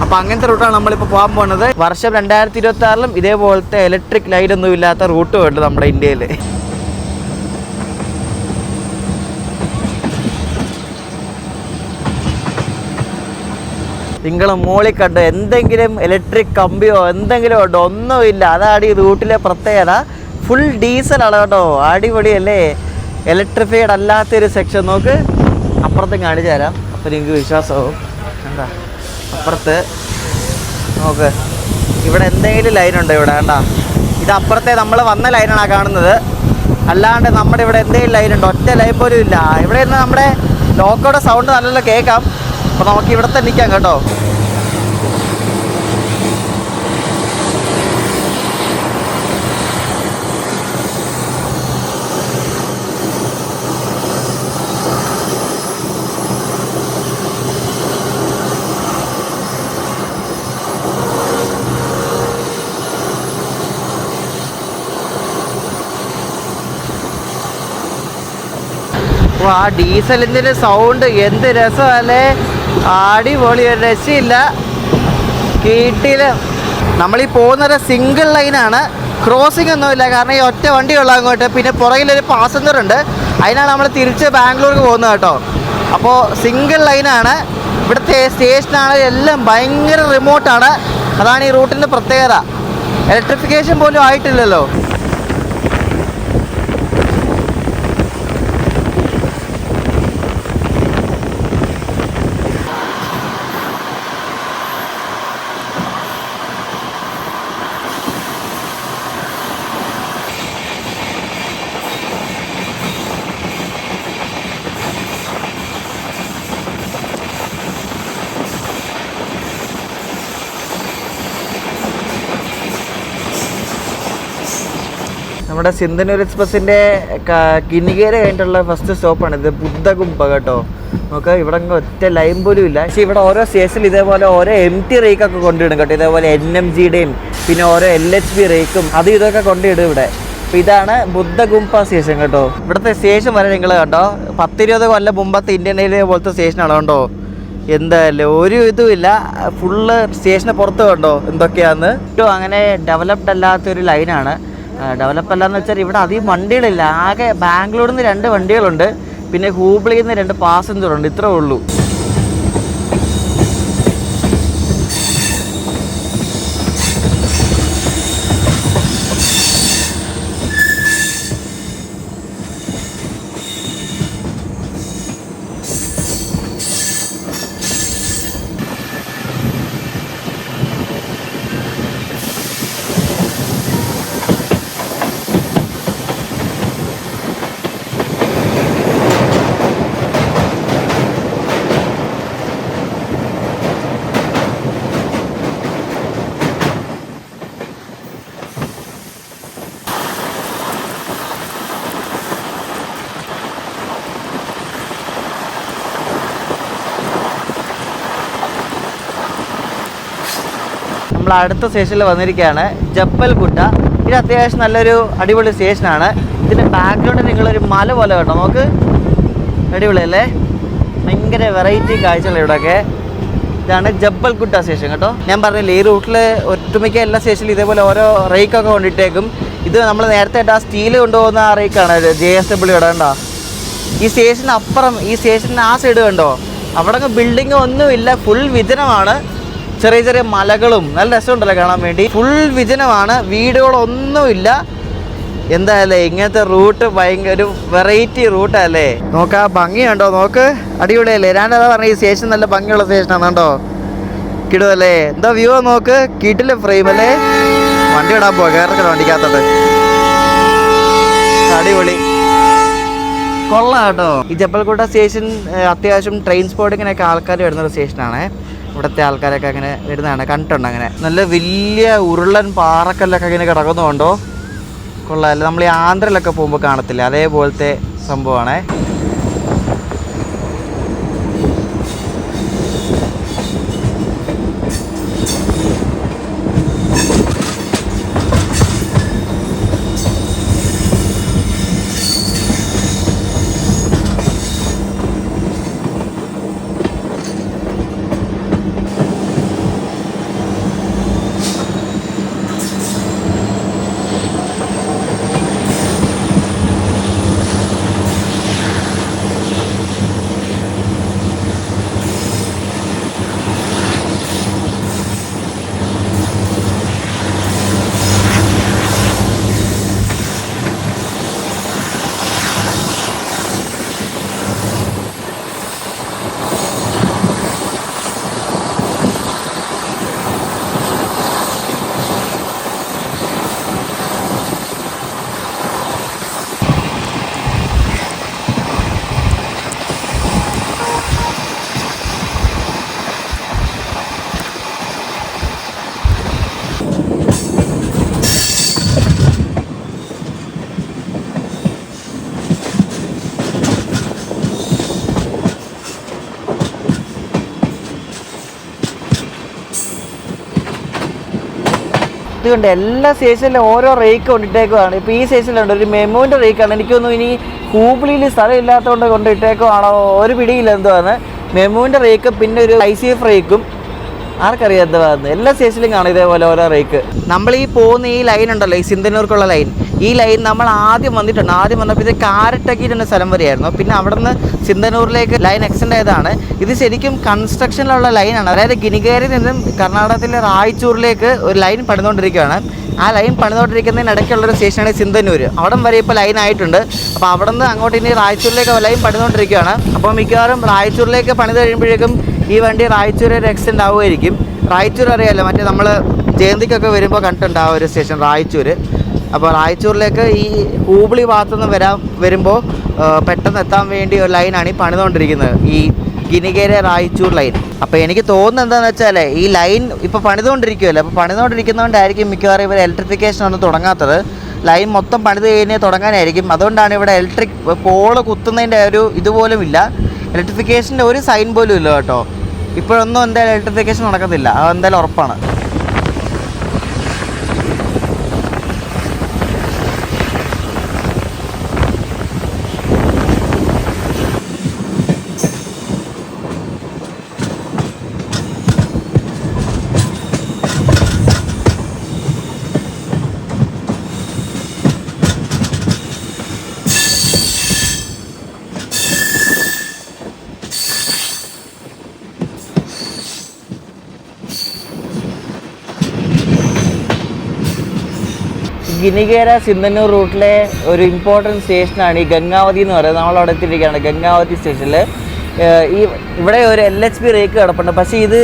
അപ്പോൾ അങ്ങനത്തെ റൂട്ടാണ് നമ്മളിപ്പോൾ പോകാൻ പോകുന്നത്. വർഷം 2026 ഇതേപോലത്തെ ഇലക്ട്രിക് ലൈറ്റൊന്നും ഇല്ലാത്ത റൂട്ടും ഉണ്ട് നമ്മുടെ ഇന്ത്യയിൽ. നിങ്ങൾ മോളിൽ കണ്ടോ എന്തെങ്കിലും ഇലക്ട്രിക് കമ്പിയോ എന്തെങ്കിലും ഉണ്ടോ? ഒന്നുമില്ല. അതാണ് ഈ റൂട്ടിലെ പ്രത്യേകത. ഫുൾ ഡീസലാണ് കേട്ടോ. അടിപൊളിയല്ലേ? ഇലക്ട്രിഫൈഡ് അല്ലാത്തൊരു സെക്ഷൻ. നോക്ക്, അപ്പുറത്തും കാണിച്ചു തരാം. അപ്പോൾ നിങ്ങൾക്ക് വിശ്വാസമാവും. എന്താ അപ്പുറത്ത് നോക്ക്, ഇവിടെ എന്തെങ്കിലും ലൈനുണ്ടോ? ഇവിടെ വേണ്ട, ഇത് അപ്പുറത്തെ നമ്മൾ വന്ന ലൈനാണ് കാണുന്നത്. അല്ലാണ്ട് നമ്മുടെ ഇവിടെ എന്തെങ്കിലും ലൈനുണ്ടോ? ഒറ്റ ലൈൻ പോലും ഇല്ല. ഇവിടെ നിന്ന് നമ്മുടെ ലോക്കോയുടെ സൗണ്ട് നല്ലല്ലോ കേൾക്കാം. അപ്പോൾ നമുക്ക് ഇവിടെ തന്നെ നിൽക്കാം കേട്ടോ. അപ്പോൾ ആ ഡീസലിൻ്റെ സൗണ്ട് എന്ത് രസമല്ലേ! അടിപൊളി, ഒരു രക്ഷയില്ല. കീട്ടില് നമ്മളീ പോകുന്നൊരു സിംഗിൾ ലൈനാണ്, ക്രോസിംഗ് ഒന്നുമില്ല. കാരണം ഈ ഒറ്റ വണ്ടിയുള്ള അങ്ങോട്ട്, പിന്നെ പുറകിലൊരു പാസഞ്ചർ ഉണ്ട്. അതിനാണ് നമ്മൾ തിരിച്ച് ബാംഗ്ലൂർക്ക് പോകുന്നത് കേട്ടോ. അപ്പോൾ സിംഗിൾ ലൈനാണ്. ഇവിടുത്തെ സ്റ്റേഷനാണ് എല്ലാം ഭയങ്കര റിമോട്ടാണ്. അതാണ് ഈ റൂട്ടിൻ്റെ പ്രത്യേകത. ഇലക്ട്രിഫിക്കേഷൻ പോലും ആയിട്ടില്ലല്ലോ. നമ്മുടെ സിന്ധനൂർ എക്സ്പ്രസിൻ്റെ കിനികേര കഴിഞ്ഞിട്ടുള്ള ഫസ്റ്റ് സ്റ്റോപ്പാണ് ഇത്, ബുദ്ധഗുംപ കേട്ടോ. നമുക്ക് ഇവിടെ ഒറ്റ ലൈൻ പോലും ഇല്ല. പക്ഷേ ഇവിടെ ഓരോ സ്റ്റേഷനിൽ ഇതേപോലെ ഓരോ MT റേക്കൊക്കെ കൊണ്ടിടും കേട്ടോ. ഇതേപോലെ NMGയുടെയും പിന്നെ ഓരോ LHB റേക്കും അതും ഇതൊക്കെ കൊണ്ടിടും ഇവിടെ. അപ്പോൾ ഇതാണ് ബുദ്ധഗുംപ സ്റ്റേഷൻ കേട്ടോ. ഇവിടുത്തെ സ്റ്റേഷൻ വരെ നിങ്ങൾ കണ്ടോ, 10-20 കൊല്ലം മുമ്പത്തെ ഇന്ത്യൻ റെയിൽവേ പോലത്തെ സ്റ്റേഷനാണ് കേട്ടോ. എന്തായാലും ഒരു ഇതുമില്ല, ഫുള്ള് സ്റ്റേഷന് പുറത്ത് കണ്ടോ എന്തൊക്കെയാന്ന് കേട്ടോ. അങ്ങനെ ഡെവലപ്ഡ് അല്ലാത്തൊരു ലൈനാണ്. ഡെവലപ്പ് അല്ലാന്ന് വെച്ചാൽ ഇവിടെ അധികം വണ്ടികളില്ല. ആകെ ബാംഗ്ലൂരിൽ നിന്ന് 2 വണ്ടികളുണ്ട്, പിന്നെ ഹൂബ്ലിയിൽ നിന്ന് 2 പാസഞ്ചറുണ്ട്. ഇത്രേ ഉള്ളൂ. നമ്മൾ അടുത്ത സ്റ്റേഷനിൽ വന്നിരിക്കുകയാണ്, ജപ്പൽഗുഡ. ഇത് അത്യാവശ്യം നല്ലൊരു അടിപൊളി സ്റ്റേഷനാണ്. ഇതിൻ്റെ ബാക്ക്ഗ്രൗണ്ടിൽ നിങ്ങളൊരു മല പോലെ കേട്ടോ. നമുക്ക് അടിപൊളിയല്ലേ? ഭയങ്കര വെറൈറ്റി കാഴ്ചകൾ ഇവിടെയൊക്കെ. ഇതാണ് ജബ്ബൽഗുഡ സ്റ്റേഷൻ കേട്ടോ. ഞാൻ പറഞ്ഞില്ലേ ഈ റൂട്ടിൽ ഒട്ടുമിക്ക എല്ലാ സ്റ്റേഷനിലും ഇതേപോലെ ഓരോ റേക്കൊക്കെ കൊണ്ടിട്ടേക്കും. ഇത് നമ്മൾ നേരത്തെ ആ സ്റ്റീൽ കൊണ്ടുപോകുന്ന ആ റേക്കാണ് JSW കണ്ടോ. ഈ സ്റ്റേഷന് അപ്പുറം ഈ സ്റ്റേഷന് ആ സൈഡ് കണ്ടോ, അവിടെ ബിൽഡിംഗ് ഒന്നുമില്ല, ഫുൾ വിജനമാണ്. ചെറിയ ചെറിയ മലകളും നല്ല രസമുണ്ടല്ലോ കാണാൻ വേണ്ടി. ഫുൾ വിജനമാണ്, വീടുകളൊന്നുമില്ല. എന്തായാലേ ഇങ്ങനത്തെ റൂട്ട് ഭയങ്കര ഒരു വെറൈറ്റി റൂട്ടല്ലേ. നോക്ക് ആ ഭംഗിയുണ്ടോ, നോക്ക് അടിപൊളിയല്ലേ. ഞാനതാ പറഞ്ഞ ഈ സ്റ്റേഷൻ നല്ല ഭംഗിയുള്ള സ്റ്റേഷനാണ് കേട്ടോ. കിടുവല്ലേ, എന്താ വ്യൂ നോക്ക്, കിടിലെ ഫ്രെയിം അല്ലേ. വണ്ടി ഇടാൻ പോവാ, കയറൊക്കെ വണ്ടിക്കകത്തോട്ട്. അടിപൊളി കൊള്ളാം കേട്ടോ. ഈ ജബ്ബൽഗുഡ സ്റ്റേഷൻ അത്യാവശ്യം ട്രെയിൻ സ്പോട്ടിങ്ങിനൊക്കെ ആൾക്കാർ വരുന്നൊരു സ്റ്റേഷനാണ്. ഇവിടുത്തെ ആൾക്കാരൊക്കെ അങ്ങനെ വരുന്നതാണ്, കണ്ടിട്ടുണ്ട്. അങ്ങനെ നല്ല വലിയ ഉരുളൻ പാറക്കല്ലൊക്കെ ഇങ്ങനെ കിടക്കുന്നുണ്ടോ, കൊള്ളാമല്ലേ. നമ്മൾ ഈ ആന്ധ്രയിലൊക്കെ പോകുമ്പോൾ കാണത്തില്ല, അതേപോലത്തെ സംഭവമാണേ. ഇതുകൊണ്ട് എല്ലാ സ്റ്റേഷനിലും ഓരോ റേക്ക് കൊണ്ടിട്ടേക്കുവാണ്. ഇപ്പോൾ ഈ സ്റ്റേഷനിലുണ്ട് ഒരു മെമുവിൻ്റെ റേക്കാണ്. എനിക്കൊന്നും ഇനി ഹൂബ്ലിയിൽ സ്ഥലം ഇല്ലാത്തതുകൊണ്ട് കൊണ്ടിട്ടേക്കുവാണോ ഒരു പിടിയില്ല എന്തുവാന്ന്. മെമുവിൻ്റെ റേക്ക്, പിന്നെ ഒരു ICF റേക്കും, ആർക്കറിയാം എന്തുവാന്ന്. എല്ലാ സ്റ്റേഷനിലും കാണും ഇതേപോലെ ഓരോ റേക്ക്. നമ്മൾ ഈ പോകുന്ന ഈ ലൈൻ ഉണ്ടല്ലോ, ഈ സിന്ധനൂർക്കുള്ള ലൈൻ, ഈ ലൈൻ നമ്മൾ ആദ്യം വന്നിട്ടുണ്ട്. ആദ്യം വന്നപ്പോൾ ഇത് കാരട്ടക്കിൻ്റെ സ്ഥലം വരെയായിരുന്നു. പിന്നെ അവിടെ നിന്ന് സിന്ധനൂറിലേക്ക് ലൈൻ എക്സ്റ്റെൻഡ് ആയതാണ്. ഇത് ശരിക്കും കൺസ്ട്രക്ഷനിലുള്ള ലൈനാണ്. അതായത് ഗിനിഗേരിൽ നിന്നും കർണാടകത്തിലെ റായ്ചൂറിലേക്ക് ഒരു ലൈൻ പണിതുകൊണ്ടിരിക്കുകയാണ്. ആ ലൈൻ പണിതുകൊണ്ടിരിക്കുന്നതിനിടയ്ക്കുള്ളൊരു സ്റ്റേഷനാണ് സിന്ധനൂർ. അവിടം വരെ ഇപ്പോൾ ലൈൻ ആയിട്ടുണ്ട്. അപ്പോൾ അവിടെ നിന്ന് അങ്ങോട്ട് ഇനി റായ്ചൂരിലേക്ക് ലൈൻ പണിതുകൊണ്ടിരിക്കുകയാണ്. അപ്പോൾ മിക്കവാറും റായ്ചൂരിലേക്ക് പണിത് കഴിയുമ്പോഴേക്കും ഈ വണ്ടി റായ്ചൂർ ഒരു എക്സ്റ്റെൻഡ് ആവുമായിരിക്കും. റായ്ചൂർ അറിയാമല്ലോ, മറ്റേ നമ്മൾ ജയന്തിക്കൊക്കെ വരുമ്പോൾ കണ്ടിട്ടുണ്ടാവും ഒരു സ്റ്റേഷൻ റായ്ചൂർ. അപ്പോൾ റായ്ചൂരിലേക്ക് ഈ ഹൂബ്ലി ഭാഗത്തുനിന്ന് വരുമ്പോൾ പെട്ടെന്ന് എത്താൻ വേണ്ടി ഒരു ലൈനാണ് ഈ പണിതുകൊണ്ടിരിക്കുന്നത്, ഈ ഗിനിഗേര റായ്ചൂർ ലൈൻ. അപ്പോൾ എനിക്ക് തോന്നുന്നത് എന്താണെന്ന് വെച്ചാൽ ഈ ലൈൻ ഇപ്പോൾ പണിതുകൊണ്ടിരിക്കുമല്ലോ. അപ്പോൾ പണിതുകൊണ്ടിരിക്കുന്നതുകൊണ്ടായിരിക്കും മിക്കവാറും ഇവർ ഇലക്ട്രിഫിക്കേഷൻ ഒന്നും തുടങ്ങാത്തത്. ലൈൻ മൊത്തം പണിത് കഴിഞ്ഞ് തുടങ്ങാനായിരിക്കും. അതുകൊണ്ടാണ് ഇവിടെ ഇലക്ട്രിക് പോള് കുത്തുന്നതിൻ്റെ ഒരു ഇതുപോലും ഇല്ല, ഇലക്ട്രിഫിക്കേഷൻ്റെ ഒരു സൈൻ പോലും ഇല്ല കേട്ടോ. ഇപ്പോഴൊന്നും എന്തായാലും ഇലക്ട്രിഫിക്കേഷൻ നടക്കത്തില്ല, അതെന്തായാലും ഉറപ്പാണ്. ഗിനിഗേര സിന്ധനൂർ റൂട്ടിലെ ഒരു ഇമ്പോർട്ടൻറ്റ് സ്റ്റേഷനാണ് ഈ ഗംഗാവതി എന്ന് പറയുന്നത്. നമ്മളവിടെ എത്തിയിരിക്കുകയാണ് ഗംഗാവതി സ്റ്റേഷനിൽ. ഇവിടെ ഒരു LHB റേക്ക് കിടപ്പുണ്ട്. പക്ഷേ ഇത്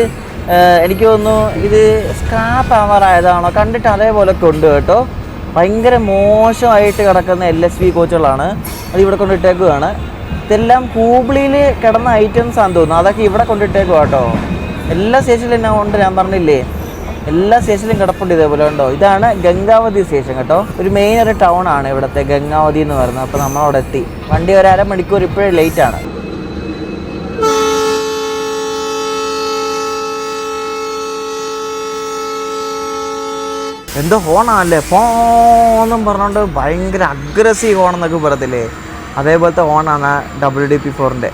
എനിക്ക് തോന്നുന്നു ഇത് സ്ക്രാപ്പ് ആവാറായതാണോ, കണ്ടിട്ട് അതേപോലൊക്കെ ഉണ്ട് കേട്ടോ. ഭയങ്കര മോശമായിട്ട് കിടക്കുന്ന LHB കോച്ചുകളാണ്, അത് ഇവിടെ കൊണ്ടിട്ടേക്കുകയാണ്. ഇതെല്ലാം ഹൂബ്ലിയിൽ കിടന്ന ഐറ്റംസ് ആണെന്ന് തോന്നുന്നു, അതൊക്കെ ഇവിടെ കൊണ്ടിട്ടേക്കുക കേട്ടോ. എല്ലാ സ്റ്റേഷനിലും എന്നാ ഉണ്ട്, ഞാൻ പറഞ്ഞില്ലേ എല്ലാ സ്റ്റേഷനിലും കിടപ്പുണ്ട് ഇതേപോലെ ഉണ്ടോ. ഇതാണ് ഗംഗാവതി സ്റ്റേഷൻ കേട്ടോ. ഒരു മെയിൻ ഒരു ടൗൺ ആണ് ഇവിടുത്തെ ഗംഗാവതി എന്ന് പറയുന്നത്. അപ്പോൾ നമ്മളവിടെ എത്തി. വണ്ടി ഒരു അരമണിക്കൂർ ഇപ്പോഴേ ലേറ്റ് ആണ്. എന്തോ ഹോണാണല്ലേ, ഫോന്നും പറഞ്ഞുകൊണ്ട് ഭയങ്കര അഗ്രസീവ് ഹോണെന്നൊക്കെ പറയത്തില്ലേ, അതേപോലത്തെ ഹോണാണ് WDP4-ൻ്റെ.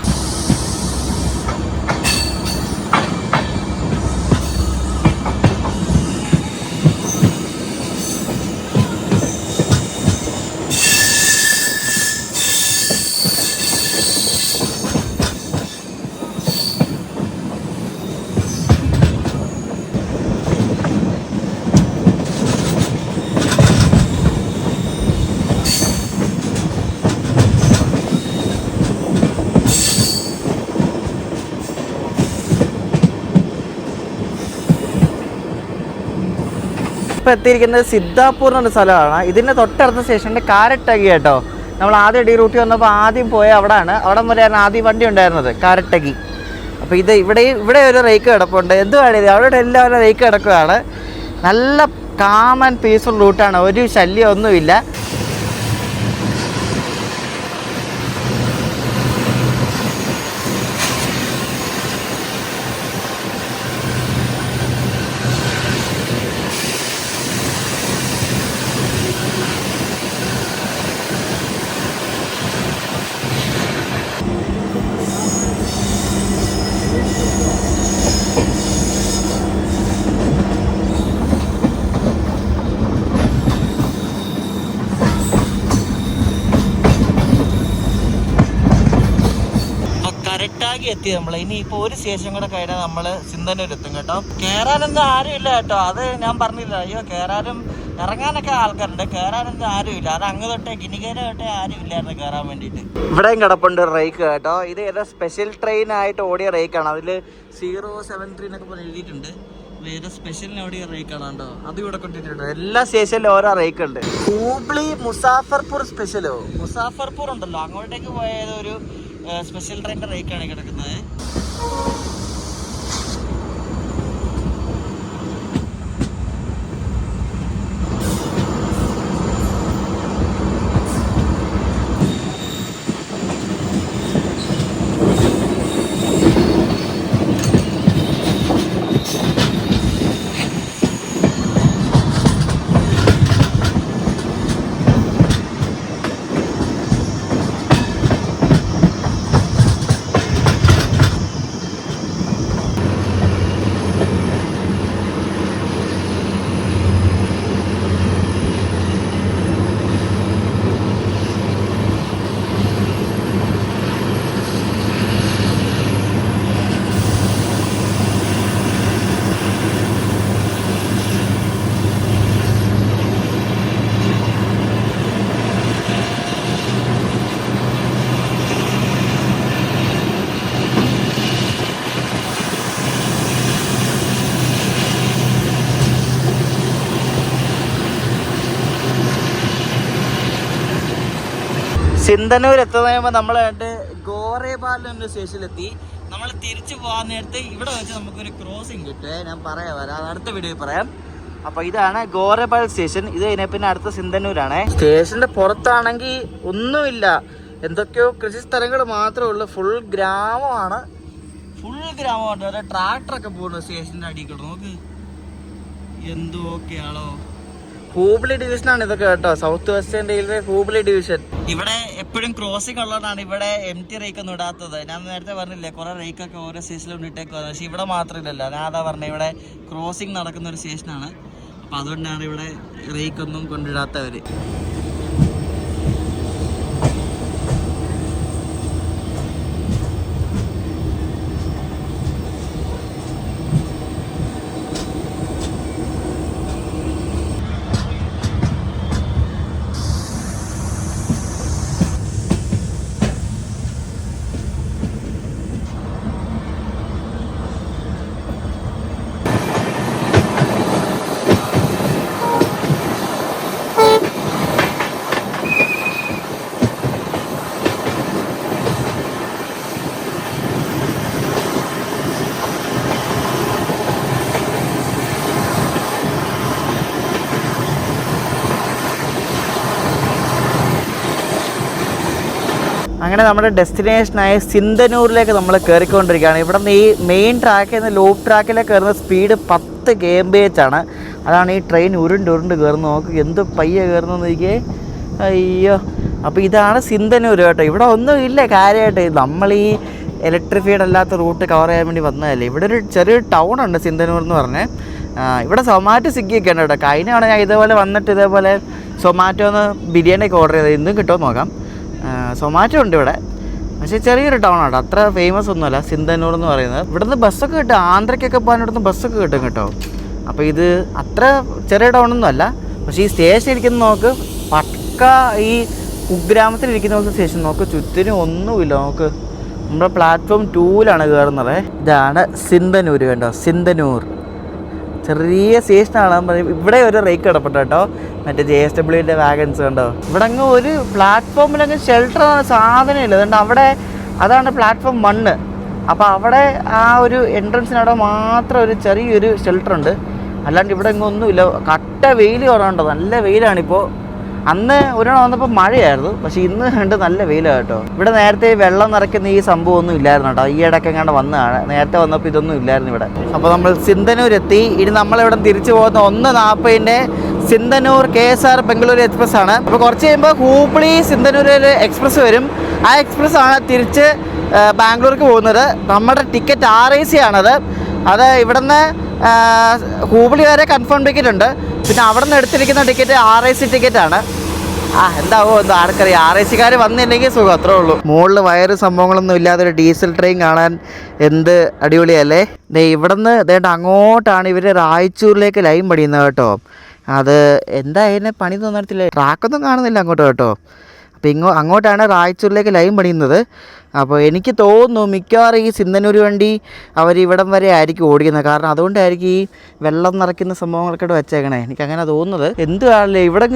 നമ്മളിപ്പോൾ എത്തിയിരിക്കുന്നത് സിദ്ധാപൂർ എന്നൊരു സ്ഥലമാണ്. ഇതിൻ്റെ തൊട്ടടുത്ത സ്റ്റേഷൻ്റെ കാരട്ടകി കേട്ടോ. നമ്മൾ ആദ്യം ഡി റൂട്ടിൽ വന്നപ്പോൾ ആദ്യം പോയ അവിടെയാണ്. അവിടം വരെയാണ് ആദ്യം വണ്ടി ഉണ്ടായിരുന്നത്, കാരട്ടകി. അപ്പോൾ ഇത് ഇവിടെ ഒരു റേക്ക് കിടപ്പുണ്ട്. എന്തുവാണ് ഇത്? അവിടെ എല്ലാവരും റേക്ക് കിടക്കുകയാണ്. നല്ല കാം ആൻഡ് പീസ്ഫുൾ റൂട്ടാണ്, ഒരു ശല്യമൊന്നുമില്ല. കരട്ടാകി എത്തി നമ്മൾ. ഇനിയിപ്പോൾ ഒരു സ്റ്റേഷൻ കൂടെ കഴിഞ്ഞാൽ നമ്മൾ സിന്ധന്നൂർ എത്തും കേട്ടോ. കയറാനൊന്നും ആരുമില്ല കേട്ടോ. അത് ഞാൻ പറഞ്ഞില്ല. അയ്യോ കയറാനും ഇറങ്ങാനൊക്കെ ആൾക്കാരുണ്ട്, കയറാനൊന്നും ആരുമില്ല. അത് അങ്ങ് തൊട്ടേ ഗിനികേര തൊട്ടേ ആരും ഇല്ലായിരുന്നു കയറാൻ വേണ്ടിയിട്ട്. ഇവിടെയും കിടപ്പുണ്ട് റേക്ക് കേട്ടോ. ഇത് ഏതാ സ്പെഷ്യൽ ട്രെയിൻ ആയിട്ട് ഓടിയ റേക്കാണ്. അതിൽ 073 എന്നൊക്കെ പറഞ്ഞ് എഴുതിയിട്ടുണ്ട്. വേറെ സ്പെഷ്യലിന് ഓടിയ റേക്കാണ് കേട്ടോ. അത് ഇവിടെ കൊണ്ടിട്ടുണ്ട്. എല്ലാ സ്റ്റേഷനിലും ഓരോ റേക്ക് ഉണ്ട്. ഹൂബ്ലി മുസാഫർപൂർ സ്പെഷ്യലോ, മുസാഫർപൂർ ഉണ്ടല്ലോ, അങ്ങോട്ടേക്ക് പോയത് ഒരു സ്പെഷ്യൽ ട്രെയിനിൻ്റെ റേക്കാണ് കിടക്കുന്നത്. സിന്ധന്നൂർ എത്തുന്ന കഴിയുമ്പോൾ നമ്മൾ ഗോറേപാൽ എന്ന സ്റ്റേഷനിലെത്തി. നമ്മൾ തിരിച്ചു പോകാൻ നേരത്തെ ഇവിടെ വെച്ച് നമുക്കൊരു ക്രോസിങ് കിട്ടുമേ. ഞാൻ പറയാം, അത് അടുത്ത വീഡിയോയിൽ പറയാം. അപ്പോൾ ഇതാണ് ഗോറേപാൽ സ്റ്റേഷൻ. ഇത് കഴിഞ്ഞാൽ പിന്നെ അടുത്ത സിന്ധന്നൂരാണ്. സ്റ്റേഷൻ്റെ പുറത്താണെങ്കിൽ ഒന്നുമില്ല, എന്തൊക്കെയോ കൃഷി സ്ഥലങ്ങൾ മാത്രമേ ഉള്ളൂ. ഫുൾ ഗ്രാമമാണ്, ഫുൾ ഗ്രാമമുണ്ട്. ഒരു ട്രാക്ടറൊക്കെ പോകുന്നു സ്റ്റേഷൻ്റെ അടിയിൽ കൂടെ. നോക്ക് എന്തൊക്കെയാണോ. ഹൂബ്ലി ഡിവിഷനാണ് ഇതൊക്കെ കേട്ടോ. South western railway Hubli division. ഇവിടെ എപ്പോഴും ക്രോസിംഗ് ഉള്ളതാണ് ഇവിടെ എംറ്റി റേക്ക് ഒന്നും ഇടാത്തത്. ഞാൻ നേരത്തെ പറഞ്ഞില്ലേ കുറെ റേക്കൊക്കെ ഓരോ സ്റ്റേഷനിലും ഇട്ടേക്കുവാണ്. പക്ഷെ ഇവിടെ മാത്രമില്ലല്ലോ. ഞാൻ അതാ പറഞ്ഞത്, ഇവിടെ ക്രോസിംഗ് നടക്കുന്ന ഒരു സ്റ്റേഷനാണ്. അപ്പം അതുകൊണ്ടാണ് ഇവിടെ റേക്കൊന്നും കൊണ്ടിടാത്തവർ. അങ്ങനെ നമ്മുടെ ഡെസ്റ്റിനേഷനായ സിന്ധനൂരിലേക്ക് നമ്മൾ കയറിക്കൊണ്ടിരിക്കുകയാണ്. ഇവിടെ നിന്ന് ഈ മെയിൻ ട്രാക്കിൽ നിന്ന് ലൂപ്പ് ട്രാക്കിലേക്ക് കയറുന്ന സ്പീഡ് 10 kmph ആണ്. അതാണ് ഈ ട്രെയിൻ ഉരുണ്ട് കയറുന്നത്. നോക്ക് എന്ത് പയ്യെ കയറുന്നതെന്ന് നോക്കിയേ. അയ്യോ. അപ്പോൾ ഇതാണ് സിന്ധനൂർ കേട്ടോ. ഇവിടെ ഒന്നും ഇല്ല കാര്യമായിട്ട്. നമ്മൾ ഈ ഇലക്ട്രിഫൈഡ് അല്ലാത്ത റൂട്ട് കവർ ചെയ്യാൻ വേണ്ടി വന്നതല്ലേ. ഇവിടെ ഒരു ചെറിയൊരു ടൗൺ ഉണ്ട് സിന്ധനൂർ എന്ന് പറഞ്ഞ്. ഇവിടെ സൊമാറ്റോ സ്വിഗ്ഗിയൊക്കെ ഉണ്ട് കേട്ടോ. കഴിഞ്ഞാണ് ഞാൻ ഇതേപോലെ വന്നിട്ട് ഇതേപോലെ സൊമാറ്റോന്ന് ബിരിയാണിയൊക്കെ ഓർഡർ ചെയ്തത്. ഇന്നും കിട്ടുമോ നോക്കാം. സൊമാറ്റോ ഉണ്ട് ഇവിടെ, പക്ഷേ ചെറിയൊരു ടൗൺ ആണ്, അത്ര ഫേമസ് ഒന്നുമല്ല സിന്ധനൂർ എന്ന് പറയുന്നത്. ഇവിടുന്ന് ബസ്സൊക്കെ കിട്ടും, ആന്ധ്രയ്ക്കൊക്കെ പോകാൻ ഇവിടുന്ന് ബസ്സൊക്കെ കിട്ടും കേട്ടോ. അപ്പോൾ ഇത് അത്ര ചെറിയ ടൗണൊന്നും അല്ല. പക്ഷേ ഈ സ്റ്റേഷൻ ഇരിക്കുന്ന നോക്ക്, പക്ക ഈ കുഗ്രാമത്തിലിരിക്കുന്ന പോലത്തെ സ്റ്റേഷൻ നോക്ക്. ചുറ്റിനും ഒന്നുമില്ല. നോക്ക്, നമ്മുടെ പ്ലാറ്റ്ഫോം 2-ലാണ് കയറുന്നത്. ഇതാണ് സിന്ധനൂർ കണ്ടോ, സിന്ധനൂർ. ചെറിയ സ്റ്റേഷനാണ്. ഇവിടെ ഒരു റേക്ക് കിടപ്പുണ്ട് കേട്ടോ, മറ്റേ JSWൻ്റെ വാഗൻസ് കണ്ടോ. ഇവിടെ അങ്ങ് ഒരു പ്ലാറ്റ്ഫോമിലങ്ങ് ഷെൽട്ടർ സാധനമില്ല. അതുകൊണ്ട് അവിടെ അതാണ് പ്ലാറ്റ്ഫോം 1. അപ്പോൾ അവിടെ ആ ഒരു എൻട്രൻസിനവിടെ മാത്രം ഒരു ചെറിയൊരു ഷെൽട്ടറുണ്ട്. അല്ലാണ്ട് ഇവിടെ എങ്ങും ഒന്നുമില്ല. കട്ട വെയിൽ കുറവുണ്ടോ, നല്ല വെയിലാണിപ്പോൾ. അന്ന് ഒരെണ്ണം വന്നപ്പോൾ മഴയായിരുന്നു, പക്ഷേ ഇന്ന് കണ്ട് നല്ല വെയിലാണ് കേട്ടോ. ഇവിടെ നേരത്തെ വെള്ളം നിറയ്ക്കുന്ന ഈ സംഭവം ഒന്നും ഇല്ലായിരുന്നു കേട്ടോ. ഈ ഇടയ്ക്ക് എങ്ങാണ്ട് വന്നതാണ്. നേരത്തെ വന്നപ്പോൾ ഇതൊന്നും ഇല്ലായിരുന്നു ഇവിടെ. അപ്പോൾ നമ്മൾ സിന്ധനൂരെത്തി. ഇനി നമ്മളിവിടെ തിരിച്ചു പോകുന്ന 1:40 സിന്ധനൂർ KSR ബംഗളൂരു എക്സ്പ്രസ് ആണ്. അപ്പോൾ കുറച്ച് കഴിയുമ്പോൾ ഹൂബ്ലി സിന്ധനൂർ ഒരു എക്സ്പ്രസ് വരും. ആ എക്സ്പ്രസ് ആണ് തിരിച്ച് ബാംഗ്ലൂർക്ക് പോകുന്നത്. നമ്മുടെ ടിക്കറ്റ് RAC ആണത്. അത് ഇവിടുന്ന് ഹൂബ്ലി വരെ കൺഫേം ടിക്കറ്റ് ഉണ്ട്. പിന്നെ അവിടെ നിന്ന് എടുത്തിരിക്കുന്ന ടിക്കറ്റ് RAC ടിക്കറ്റാണ്. എന്താവോ എന്തോ ആർക്കറിയാം. RACക്കാർ വന്നില്ലെങ്കിൽ സുഖം, അത്രേ ഉള്ളൂ. മുകളിൽ വയറ് സംഭവങ്ങളൊന്നും ഇല്ലാതെ ഒരു ഡീസൽ ട്രെയിൻ കാണാൻ എന്ത് അടിപൊളിയല്ലേ. ഇവിടെ നിന്ന് ദേണ്ട അങ്ങോട്ടാണ് ഇവർ റായ്ചൂരിലേക്ക് ലൈൻ പണിയുന്നത് കേട്ടോ. അത് എന്താ അതിനെ പണി തോന്നത്തില്ല, ട്രാക്കൊന്നും കാണുന്നില്ല അങ്ങോട്ട് കേട്ടോ. അപ്പോൾ അങ്ങോട്ടാണ് റായ്ചൂരിലേക്ക് ലൈൻ പണിയുന്നത്. അപ്പോൾ എനിക്ക് തോന്നുന്നു മിക്കവാറും ഈ സിന്ധനൂർ വണ്ടി അവർ ഇവിടം വരെ ആയിരിക്കും ഓടിക്കുന്നത്. കാരണം അതുകൊണ്ടായിരിക്കും ഈ വെള്ളം നിറയ്ക്കുന്ന സംഭവങ്ങളൊക്കെ വെച്ചേക്കണേ, എനിക്കങ്ങനെ തോന്നുന്നത്. എന്തുവാണല്ലേ ഇവിടെ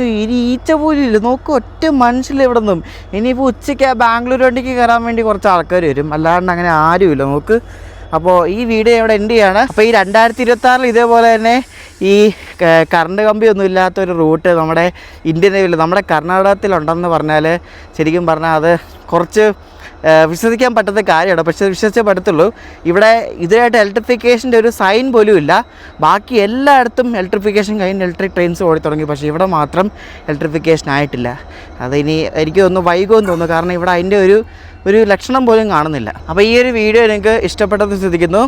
ഈച്ച പോലും ഇല്ല. നോക്കും, ഒറ്റ മനുഷ്യല്ല ഇവിടെ നിന്നും. ഇനിയിപ്പോൾ ഉച്ചയ്ക്ക് ആ ബാംഗ്ലൂർ വണ്ടിക്ക് കയറാൻ വേണ്ടി കുറച്ച് ആൾക്കാർ വരും, അല്ലാണ്ട് അങ്ങനെ ആരുമില്ല നോക്ക്. അപ്പോൾ ഈ വീഡിയോ ഇവിടെ എൻഡ് ചെയ്യാണ്. അപ്പോൾ ഈ 2026 ഇതേപോലെ തന്നെ ഈ കറണ്ട് കമ്പിയൊന്നും ഇല്ലാത്തൊരു റൂട്ട് നമ്മുടെ ഇന്ത്യൻ നേവിയിൽ നമ്മുടെ കർണാടകത്തിലുണ്ടെന്ന് പറഞ്ഞാൽ ശരിക്കും പറഞ്ഞാൽ അത് കുറച്ച് വിശ്വസിക്കാൻ പറ്റാത്ത കാര്യമാണ്. പക്ഷേ വിശ്വസിച്ചേ പറ്റത്തുള്ളൂ. ഇവിടെ ഇതായിട്ട് ഇലക്ട്രിഫിക്കേഷൻ്റെ ഒരു സൈൻ പോലും ഇല്ല. ബാക്കി എല്ലായിടത്തും ഇലക്ട്രിഫിക്കേഷൻ കഴിഞ്ഞ് ഇലക്ട്രിക് ട്രെയിൻസ് ഓടി തുടങ്ങി. പക്ഷേ ഇവിടെ മാത്രം ഇലക്ട്രിഫിക്കേഷൻ ആയിട്ടില്ല. അതിനി എനിക്ക് തോന്നുന്നു വൈകുമെന്ന് തോന്നുന്നു. കാരണം ഇവിടെ അതിൻ്റെ ഒരു ലക്ഷണം പോലും കാണുന്നില്ല. അപ്പോൾ ഈ ഒരു വീഡിയോ എനിക്ക് ഇഷ്ടപ്പെട്ടെന്ന് ശ്രദ്ധിക്കുന്നു.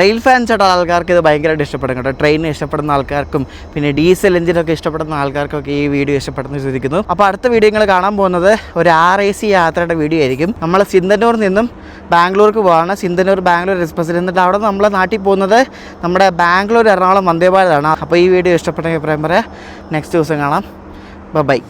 റെയിൽ ഫാൻസ് ആയിട്ടുള്ള ആൾക്കാർക്ക് ഇത് ഭയങ്കരമായിട്ട് ഇഷ്ടപ്പെടും കേട്ടോ. ട്രെയിൻ ഇഷ്ടപ്പെടുന്ന ആൾക്കാർക്കും പിന്നെ ഡീസൽ എഞ്ചിനൊക്കെ ഇഷ്ടപ്പെടുന്ന ആൾക്കാർക്കൊക്കെ ഈ വീഡിയോ ഇഷ്ടപ്പെടുന്നു ശ്രദ്ധിക്കുന്നു. അപ്പോൾ അടുത്ത വീഡിയോ നിങ്ങൾ കാണാൻ പോകുന്നത് ഒരു RAC യാത്രയുടെ വീഡിയോ ആയിരിക്കും. നമ്മൾ സിന്ധനൂരിൽ നിന്നും ബാംഗ്ലൂർക്ക് പോവാണ്. സിന്ധനൂർ ബാംഗ്ലൂർ എക്സ്പ്രസ്സിൽ എന്നിട്ട് അവിടെ നിന്ന് നമ്മൾ നാട്ടിൽ പോകുന്നത് നമ്മുടെ ബാംഗ്ലൂർ എറണാകുളം വന്ദേ ഭാരതാണ്. അപ്പോൾ ഈ വീഡിയോ ഇഷ്ടപ്പെട്ടെങ്കിൽ അഭിപ്രായം പറയാം. നെക്സ്റ്റ് ദിവസം കാണാം. ബൈ.